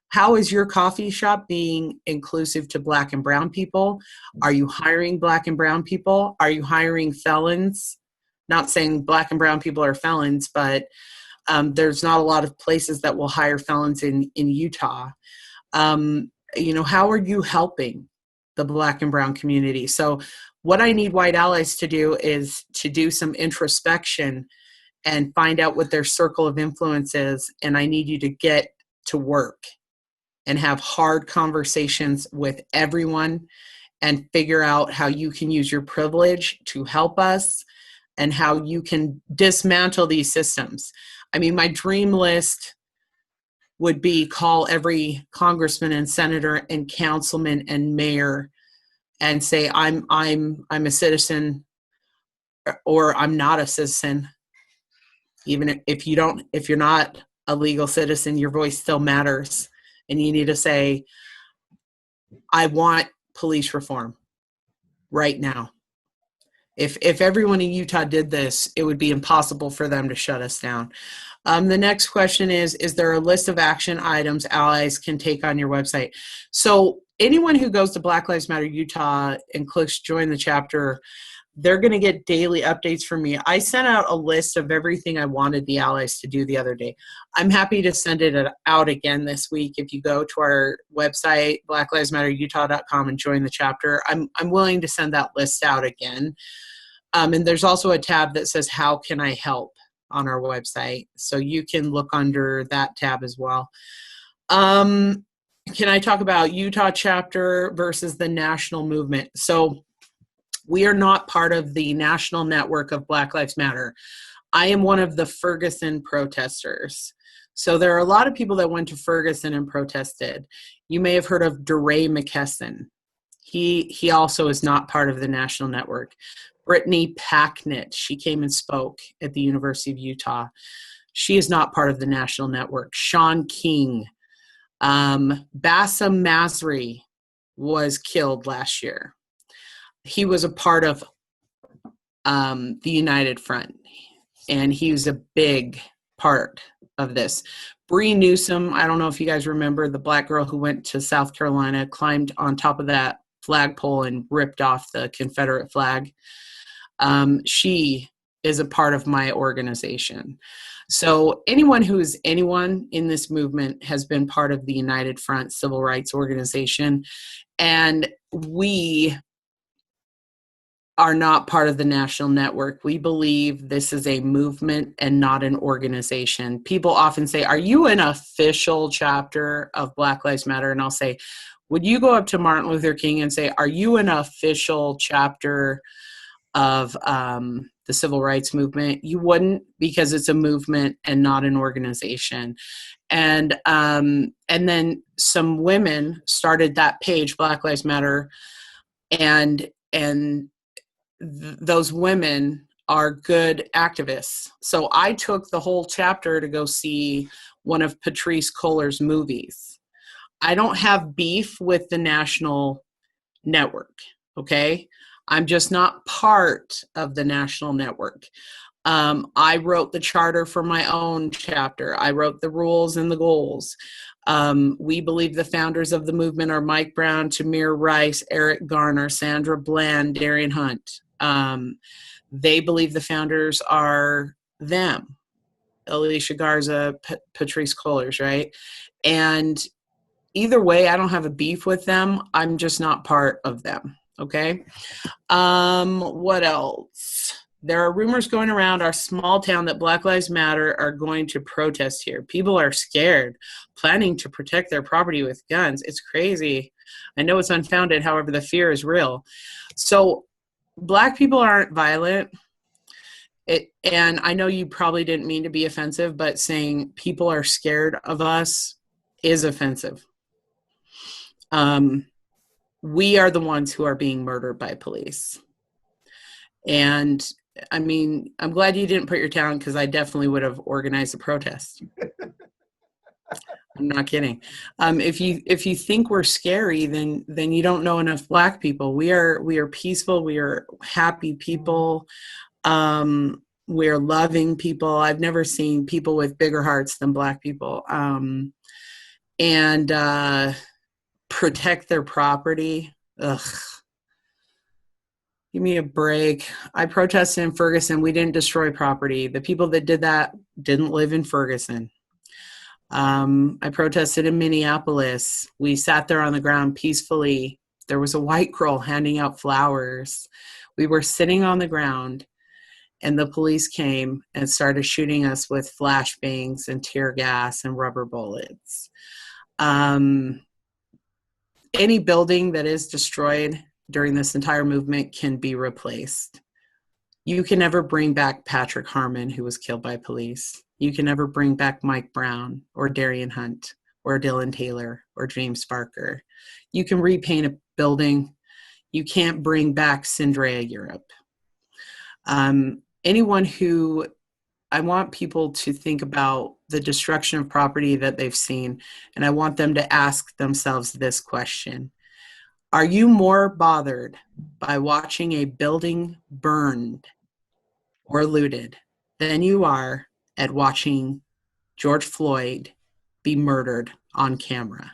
How is your coffee shop being inclusive to Black and brown people? Are you hiring Black and brown people? Are you hiring felons? Not saying Black and brown people are felons, but there's not a lot of places that will hire felons in Utah. How are you helping the Black and brown community? So what I need white allies to do is to do some introspection and find out what their circle of influence is. And I need you to get to work and have hard conversations with everyone and figure out how you can use your privilege to help us and how you can dismantle these systems. I mean, my dream list would be call every congressman and senator and councilman and mayor and say, I'm a citizen, or I'm not a citizen. Even if you're not a legal citizen, your voice still matters. And you need to say, I want police reform right now. If everyone in Utah did this, it would be impossible for them to shut us down. The next question is there a list of action items allies can take on your website? So anyone who goes to Black Lives Matter Utah and clicks join the chapter, they're going to get daily updates from me. I sent out a list of everything I wanted the allies to do the other day. I'm happy to send it out again this week. If you go to our website, blacklivesmatterutah.com, and join the chapter, I'm willing to send that list out again. And there's also a tab that says, how can I help, on our website. So you can look under that tab as well. Can I talk about Utah chapter versus the national movement? So we are not part of the national network of Black Lives Matter. I am one of the Ferguson protesters. So there are a lot of people that went to Ferguson and protested. You may have heard of DeRay McKesson. He also is not part of the national network. Brittany Packnett, she came and spoke at the University of Utah. She is not part of the national network. Sean King. Bassem Masri was killed last year. He was a part of the United Front, and he was a big part of this. Bree Newsom, I don't know if you guys remember the black girl who went to South Carolina, climbed on top of that flagpole and ripped off the Confederate flag. She is a part of my organization. So anyone in this movement has been part of the United Front Civil Rights Organization, and we are not part of the national network. We believe this is a movement and not an organization. People often say, are you an official chapter of Black Lives Matter? And I'll say, would you go up to Martin Luther King and say, are you an official chapter of the civil rights movement? You wouldn't, because it's a movement and not an organization. And then some women started that page, Black Lives Matter, and those women are good activists. So I took the whole chapter to go see one of Patrisse Cullors' movies. I don't have beef with the national network, okay? I'm just not part of the national network. I wrote the charter for my own chapter. I wrote the rules and the goals. We believe the founders of the movement are Mike Brown, Tamir Rice, Eric Garner, Sandra Bland, Darian Hunt. They believe the founders are them, Alicia Garza, Patrisse Cullors, right? And either way, I don't have a beef with them. I'm just not part of them, okay? What else? There are rumors going around our small town that Black Lives Matter are going to protest here. People are scared, planning to protect their property with guns. It's crazy. I know it's unfounded, however, the fear is real. So Black people aren't violent. And I know you probably didn't mean to be offensive, but saying people are scared of us is offensive. We are the ones who are being murdered by police. And I mean, I'm glad you didn't put your town, because I definitely would have organized a protest. I'm not kidding. If you think we're scary, then you don't know enough Black people. We are peaceful. We are happy people. We're loving people. I've never seen people with bigger hearts than Black people. And protect their property. Ugh. Give me a break. I protested in Ferguson. We didn't destroy property. The people that did that didn't live in Ferguson. I protested in Minneapolis. We sat there on the ground peacefully. There was a white girl handing out flowers. We were sitting on the ground, and the police came and started shooting us with flashbangs and tear gas and rubber bullets. Any building that is destroyed during this entire movement can be replaced. You can never bring back Patrick Harmon, who was killed by police. You can never bring back Mike Brown or Darian Hunt or Dylan Taylor or James Barker. You can repaint a building. You can't bring back Sindrea Europe. I want people to think about the destruction of property that they've seen, and I want them to ask themselves this question. Are you more bothered by watching a building burned or looted than you are at watching George Floyd be murdered on camera?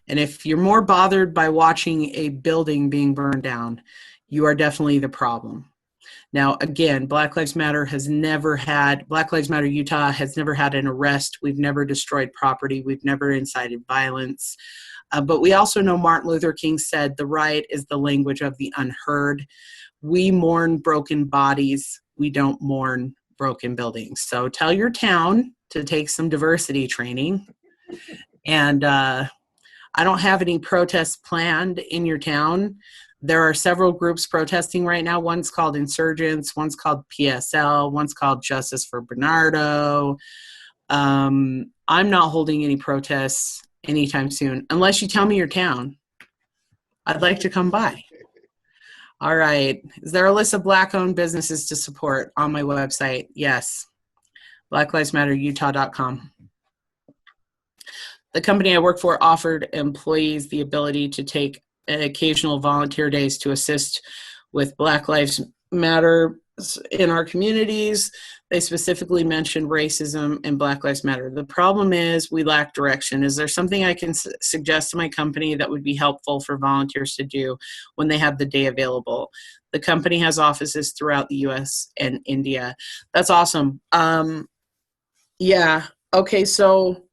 And if you're more bothered by watching a building being burned down, you are definitely the problem. Now, again, Black Lives Matter Utah has never had an arrest. We've never destroyed property. We've never incited violence. But we also know Martin Luther King said the riot is the language of the unheard. We mourn broken bodies. We don't mourn broken buildings. So tell your town to take some diversity training. And I don't have any protests planned in your town. There are several groups protesting right now. One's called Insurgents, one's called PSL, one's called Justice for Bernardo. I'm not holding any protests anytime soon, unless you tell me your town. I'd like to come by. All right. Is there a list of Black-owned businesses to support on my website? Yes. BlackLivesMatterUtah.com. The company I work for offered employees the ability to take occasional volunteer days to assist with Black Lives Matter in our communities. They specifically mentioned racism and Black Lives Matter. The problem is we lack direction. Is there something I can suggest to my company that would be helpful for volunteers to do when they have the day available? The company has offices throughout the US and India. That's awesome. Yeah. Okay. So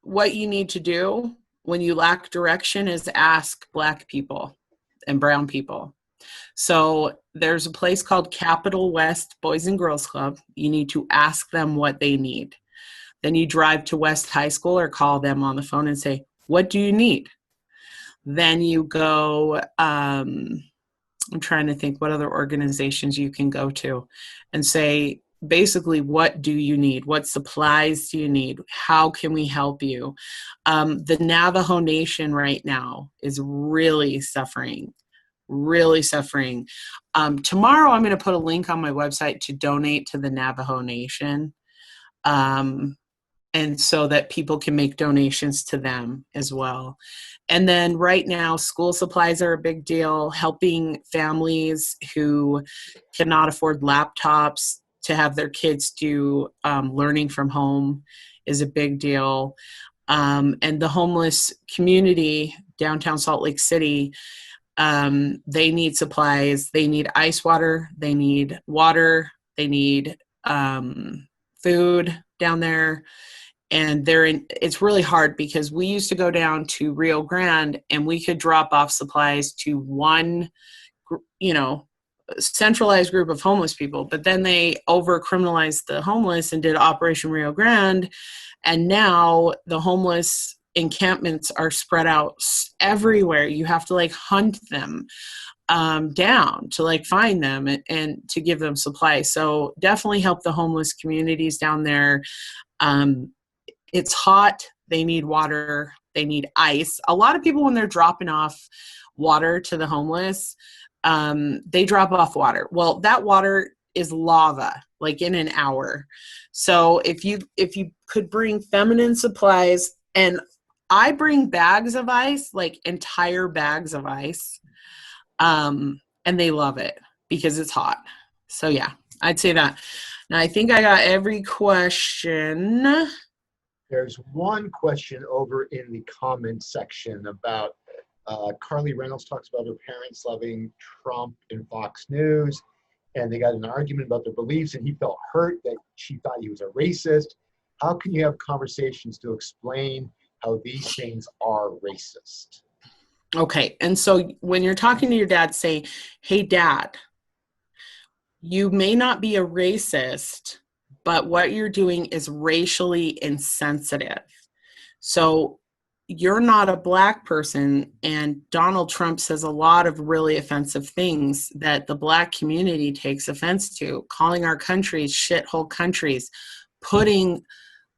what you need to do when you lack direction is ask Black people and brown people. So there's a place called Capital West Boys and Girls Club. You need to ask them what they need. Then you drive to West High School or call them on the phone and say, what do you need? Then you go, I'm trying to think what other organizations you can go to and say, basically, what do you need? What supplies do you need? How can we help you? The Navajo Nation right now is really suffering. Tomorrow, I'm going to put a link on my website to donate to the Navajo Nation. And so that people can make donations to them as well. And then right now, school supplies are a big deal. Helping families who cannot afford laptops to have their kids do learning from home is a big deal. And the homeless community, downtown Salt Lake City, they need supplies. They need ice water. They need water. They need food down there. And it's really hard because we used to go down to Rio Grande and we could drop off supplies to one, centralized group of homeless people, but then they over-criminalized the homeless and did Operation Rio Grande, and now the homeless encampments are spread out everywhere. You have to hunt them down to find them and to give them supplies. So definitely help the homeless communities down there. It's hot. They need water. They need ice. A lot of people, when they're dropping off water to the homeless, they drop off water. Well, that water is lava. like in an hour. So if you could bring feminine supplies, and I bring bags of ice, like entire bags of ice, and they love it because it's hot. So yeah, I'd say that. Now I think I got every question. There's one question over in the comment section about Carly Reynolds talks about her parents loving Trump and Fox News, and they got in an argument about their beliefs, and he felt hurt that she thought he was a racist. How can you have conversations to explain how these things are racist? Okay, and so when you're talking to your dad, say, hey, Dad, you may not be a racist, but what you're doing is racially insensitive. So you're not a black person, and Donald Trump says a lot of really offensive things that the black community takes offense to, calling our countries shithole countries, putting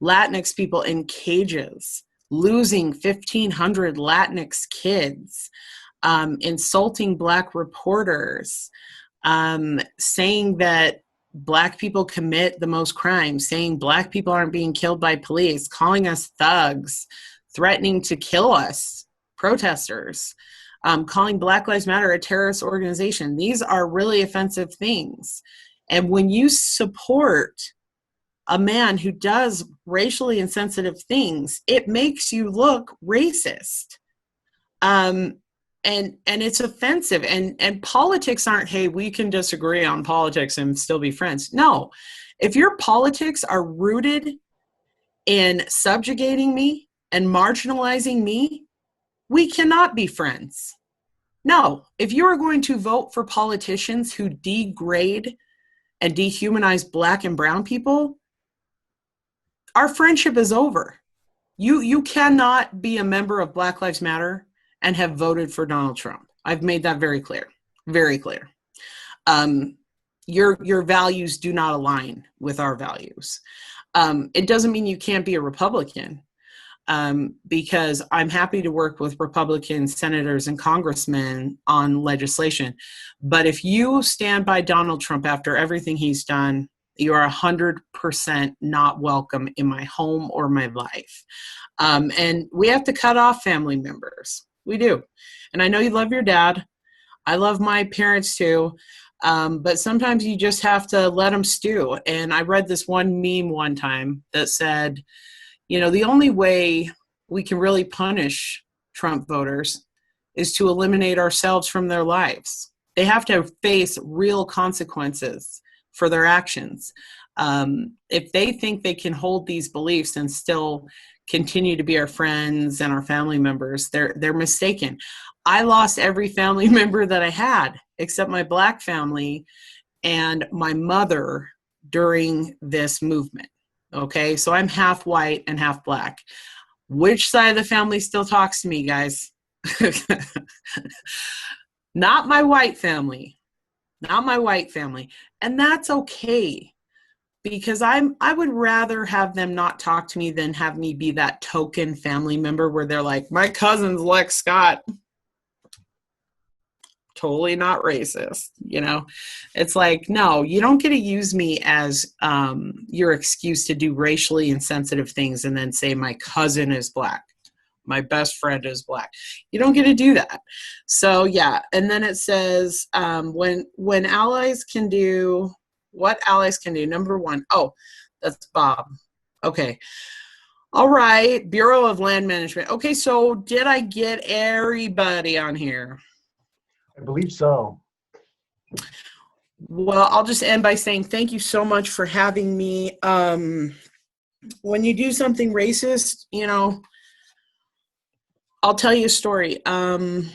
Latinx people in cages, losing 1,500 Latinx kids, insulting black reporters, saying that black people commit the most crimes, saying black people aren't being killed by police, calling us thugs, threatening to kill us, protesters, calling Black Lives Matter a terrorist organization. These are really offensive things. And when you support a man who does racially insensitive things, it makes you look racist. And it's offensive. And politics aren't, hey, we can disagree on politics and still be friends. No, if your politics are rooted in subjugating me and marginalizing me, we cannot be friends. No, if you are going to vote for politicians who degrade and dehumanize black and brown people, our friendship is over. You cannot be a member of Black Lives Matter and have voted for Donald Trump. I've made that very clear, very clear. Your values do not align with our values. It doesn't mean you can't be a Republican, because I'm happy to work with Republican senators and congressmen on legislation. But if you stand by Donald Trump after everything he's done, you are 100% not welcome in my home or my life. And we have to cut off family members. We do. And I know you love your dad. I love my parents too. But sometimes you just have to let them stew. And I read this one meme one time that said, you know, the only way we can really punish Trump voters is to eliminate ourselves from their lives. They have to face real consequences for their actions. If they think they can hold these beliefs and still continue to be our friends and our family members, they're mistaken. I lost every family member that I had except my black family and my mother during this movement. Okay, so I'm half white and half black. Which side of the family still talks to me, guys? Not my white family. Not my white family. And that's okay, because I would rather have them not talk to me than have me be that token family member where they're like, my cousin's Lex Scott. Totally not racist, you know? It's like, no, you don't get to use me as your excuse to do racially insensitive things and then say my cousin is black, my best friend is black. You don't get to do that. So yeah, and then it says when allies can do what allies can do. Number one, oh, that's Bob. Okay. All right, Bureau of Land Management. Okay, so did I get everybody on here? I believe so. Well, I'll just end by saying thank you so much for having me. When you do something racist, you know, I'll tell you a story. I'm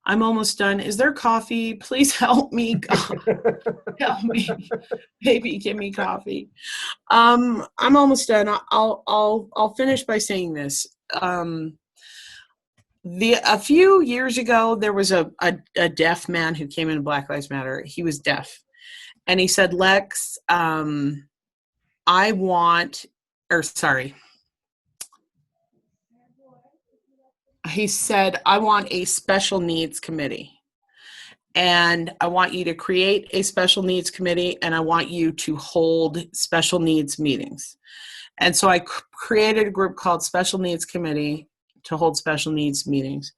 almost done. Is there coffee? Please help me. Help me. Baby, give me coffee. I'm almost done. I'll finish by saying this. A few years ago, there was a deaf man who came into Black Lives Matter. He was deaf. And he said, Lex, he said, I want a special needs committee. and I want you to create a special needs committee, and I want you to hold special needs meetings. And so I created a group called Special Needs Committee to hold special needs meetings.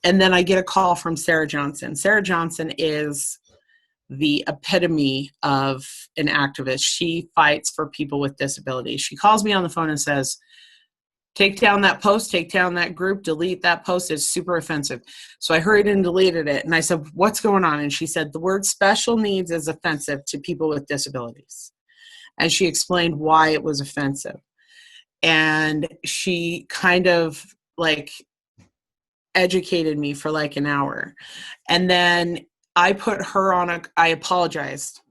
And then I get a call from Sarah Johnson. Sarah Johnson is the epitome of an activist. She fights for people with disabilities. She calls me on the phone and says, take down that post, take down that group, delete that post. It's super offensive. So I hurried and deleted it. And I said, what's going on? And she said, the word special needs is offensive to people with disabilities. And she explained why it was offensive. And she kind of like educated me for like an hour. And then I put her on I apologized.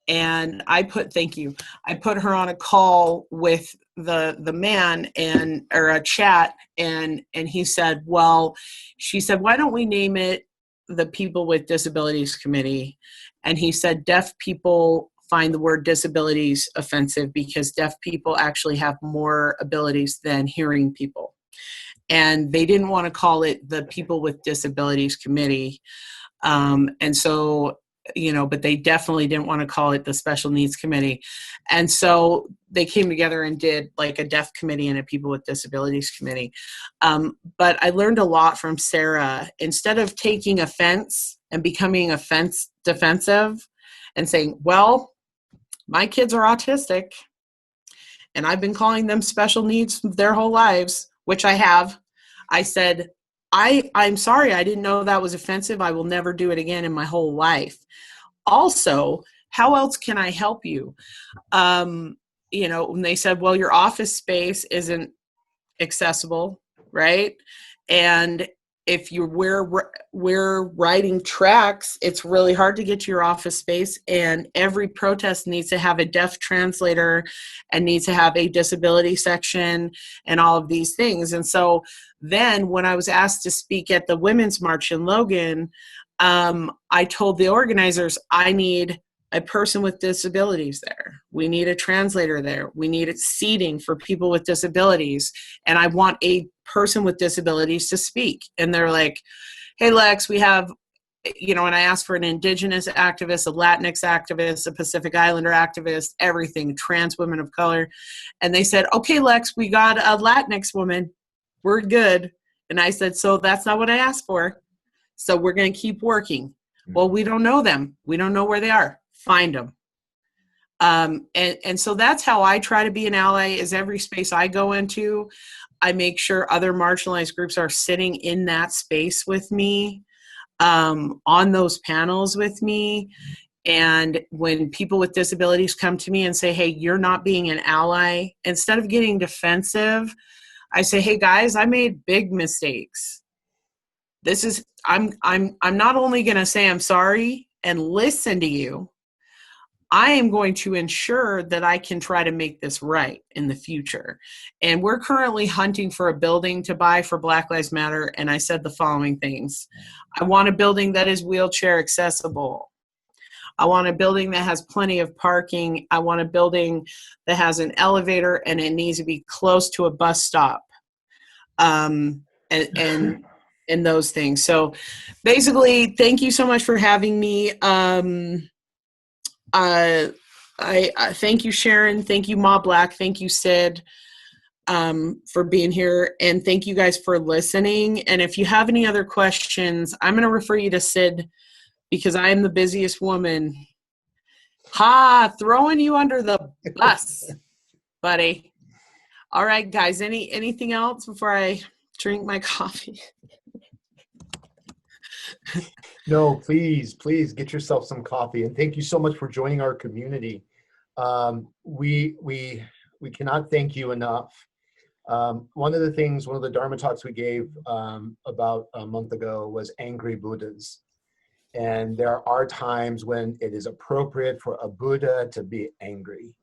And I put her on a call with the man or a chat, and he said, well, she said, why don't we name it the People with Disabilities Committee? And he said, deaf people find the word disabilities offensive because deaf people actually have more abilities than hearing people. And they didn't want to call it the People with Disabilities Committee. And so, but they definitely didn't want to call it the Special Needs Committee. And so they came together and did like a deaf committee and a People with Disabilities Committee. But I learned a lot from Sarah. Instead of taking offense and becoming defensive and saying, well, my kids are autistic and I've been calling them special needs their whole lives, which I have. I said, I'm sorry, I didn't know that was offensive. I will never do it again in my whole life. Also, how else can I help you? And they said, well, your office space isn't accessible, right? And if we're writing tracks, it's really hard to get to your office space, and every protest needs to have a deaf translator and needs to have a disability section and all of these things. And so then when I was asked to speak at the Women's March in Logan, I told the organizers, I need a person with disabilities there. We need a translator there. We need seating for people with disabilities. And I want a person with disabilities to speak. And they're like, hey, Lex, we have, and I asked for an Indigenous activist, a Latinx activist, a Pacific Islander activist, everything, trans women of color. And they said, okay, Lex, we got a Latinx woman. We're good. And I said, so that's not what I asked for. So we're going to keep working. Well, we don't know them. We don't know where they are. Find them. And so that's how I try to be an ally, is every space I go into, I make sure other marginalized groups are sitting in that space with me, on those panels with me. And when people with disabilities come to me and say, hey, you're not being an ally, instead of getting defensive, I say, hey guys, I made big mistakes. I'm not only going to say I'm sorry and listen to you, I am going to ensure that I can try to make this right in the future. And we're currently hunting for a building to buy for Black Lives Matter. And I said the following things. I want a building that is wheelchair accessible. I want a building that has plenty of parking. I want a building that has an elevator, and it needs to be close to a bus stop. And those things. So basically, thank you so much for having me. I thank you, Sharon. Thank you, Ma Black. Thank you, Sid, for being here. And thank you guys for listening. And if you have any other questions, I'm going to refer you to Sid, because I am the busiest woman. Throwing you under the bus, buddy. All right, guys, anything else before I drink my coffee? No, please get yourself some coffee, and thank you so much for joining our community. We cannot thank you enough. One of the Dharma talks we gave about a month ago was Angry Buddhas. And there are times when it is appropriate for a Buddha to be angry.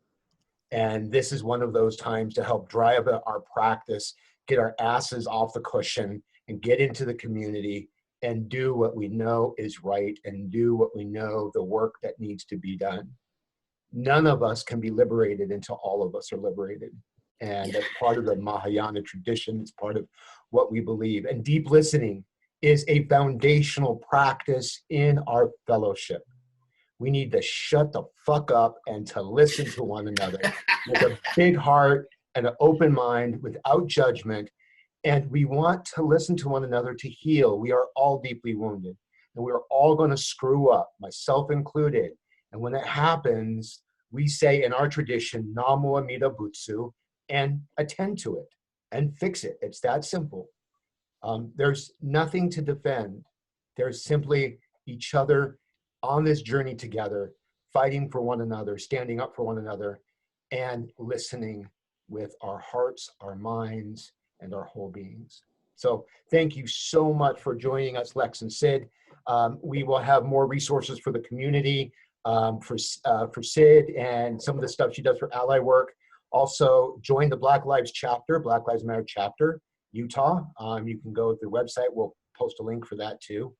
And this is one of those times to help drive our practice, get our asses off the cushion, and get into the community and do what we know is right, and do what we know, the work that needs to be done. None of us can be liberated until all of us are liberated. And that's part of the Mahayana tradition. It's part of what we believe. And deep listening is a foundational practice in our fellowship. We need to shut the fuck up and to listen to one another with a big heart and an open mind without judgment. And we want to listen to one another to heal. We are all deeply wounded, and we're all going to screw up, myself included. And when it happens, we say in our tradition, Namo Amida Butsu, and attend to it and fix it. It's that simple. There's nothing to defend. There's simply each other on this journey together, fighting for one another, standing up for one another, and listening with our hearts, our minds, and our whole beings. So thank you so much for joining us, Lex and Sid. We will have more resources for the community, for Sid and some of the stuff she does for ally work. Also, join the Black Lives Chapter, Black Lives Matter Chapter, Utah. You can go to the website. We'll post a link for that too.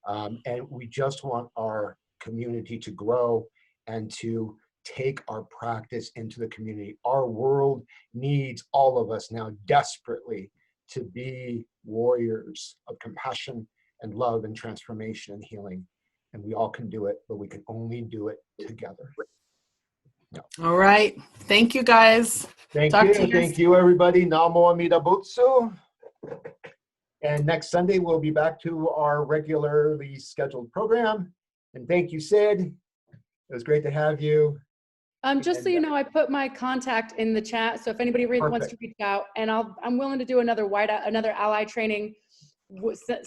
And we just want our community to grow and to take our practice into the community. Our world needs all of us now desperately to be warriors of compassion and love and transformation and healing. And we all can do it, but we can only do it together. No. All right. Thank you, guys. Thank you. Thank you, everybody. Namo Amida Butsu. And next Sunday, we'll be back to our regularly scheduled program. And thank you, Sid. It was great to have you. Just so you know, I put my contact in the chat. So if anybody wants to reach out, and I'm willing to do another ally training.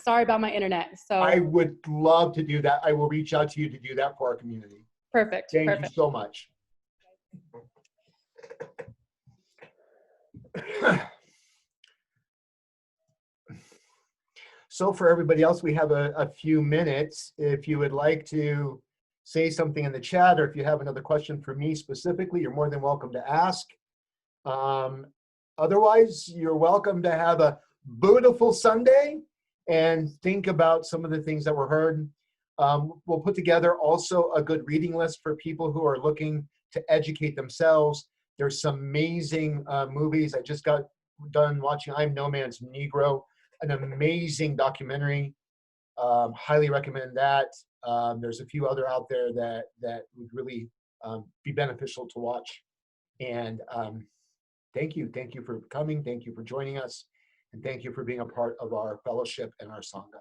Sorry about my internet. So I would love to do that. I will reach out to you to do that for our community. Perfect. Thank you so much. So for everybody else, we have a few minutes. If you would like to say something in the chat, or if you have another question for me specifically, you're more than welcome to ask. Otherwise, you're welcome to have a beautiful Sunday and think about some of the things that were heard. We'll put together also a good reading list for people who are looking to educate themselves. There's some amazing movies. I just got done watching I'm No Man's Negro, an amazing documentary. Highly recommend that. There's a few other out there that would really be beneficial to watch. And thank you for coming. Thank you for joining us. And thank you for being a part of our fellowship and our Sangha.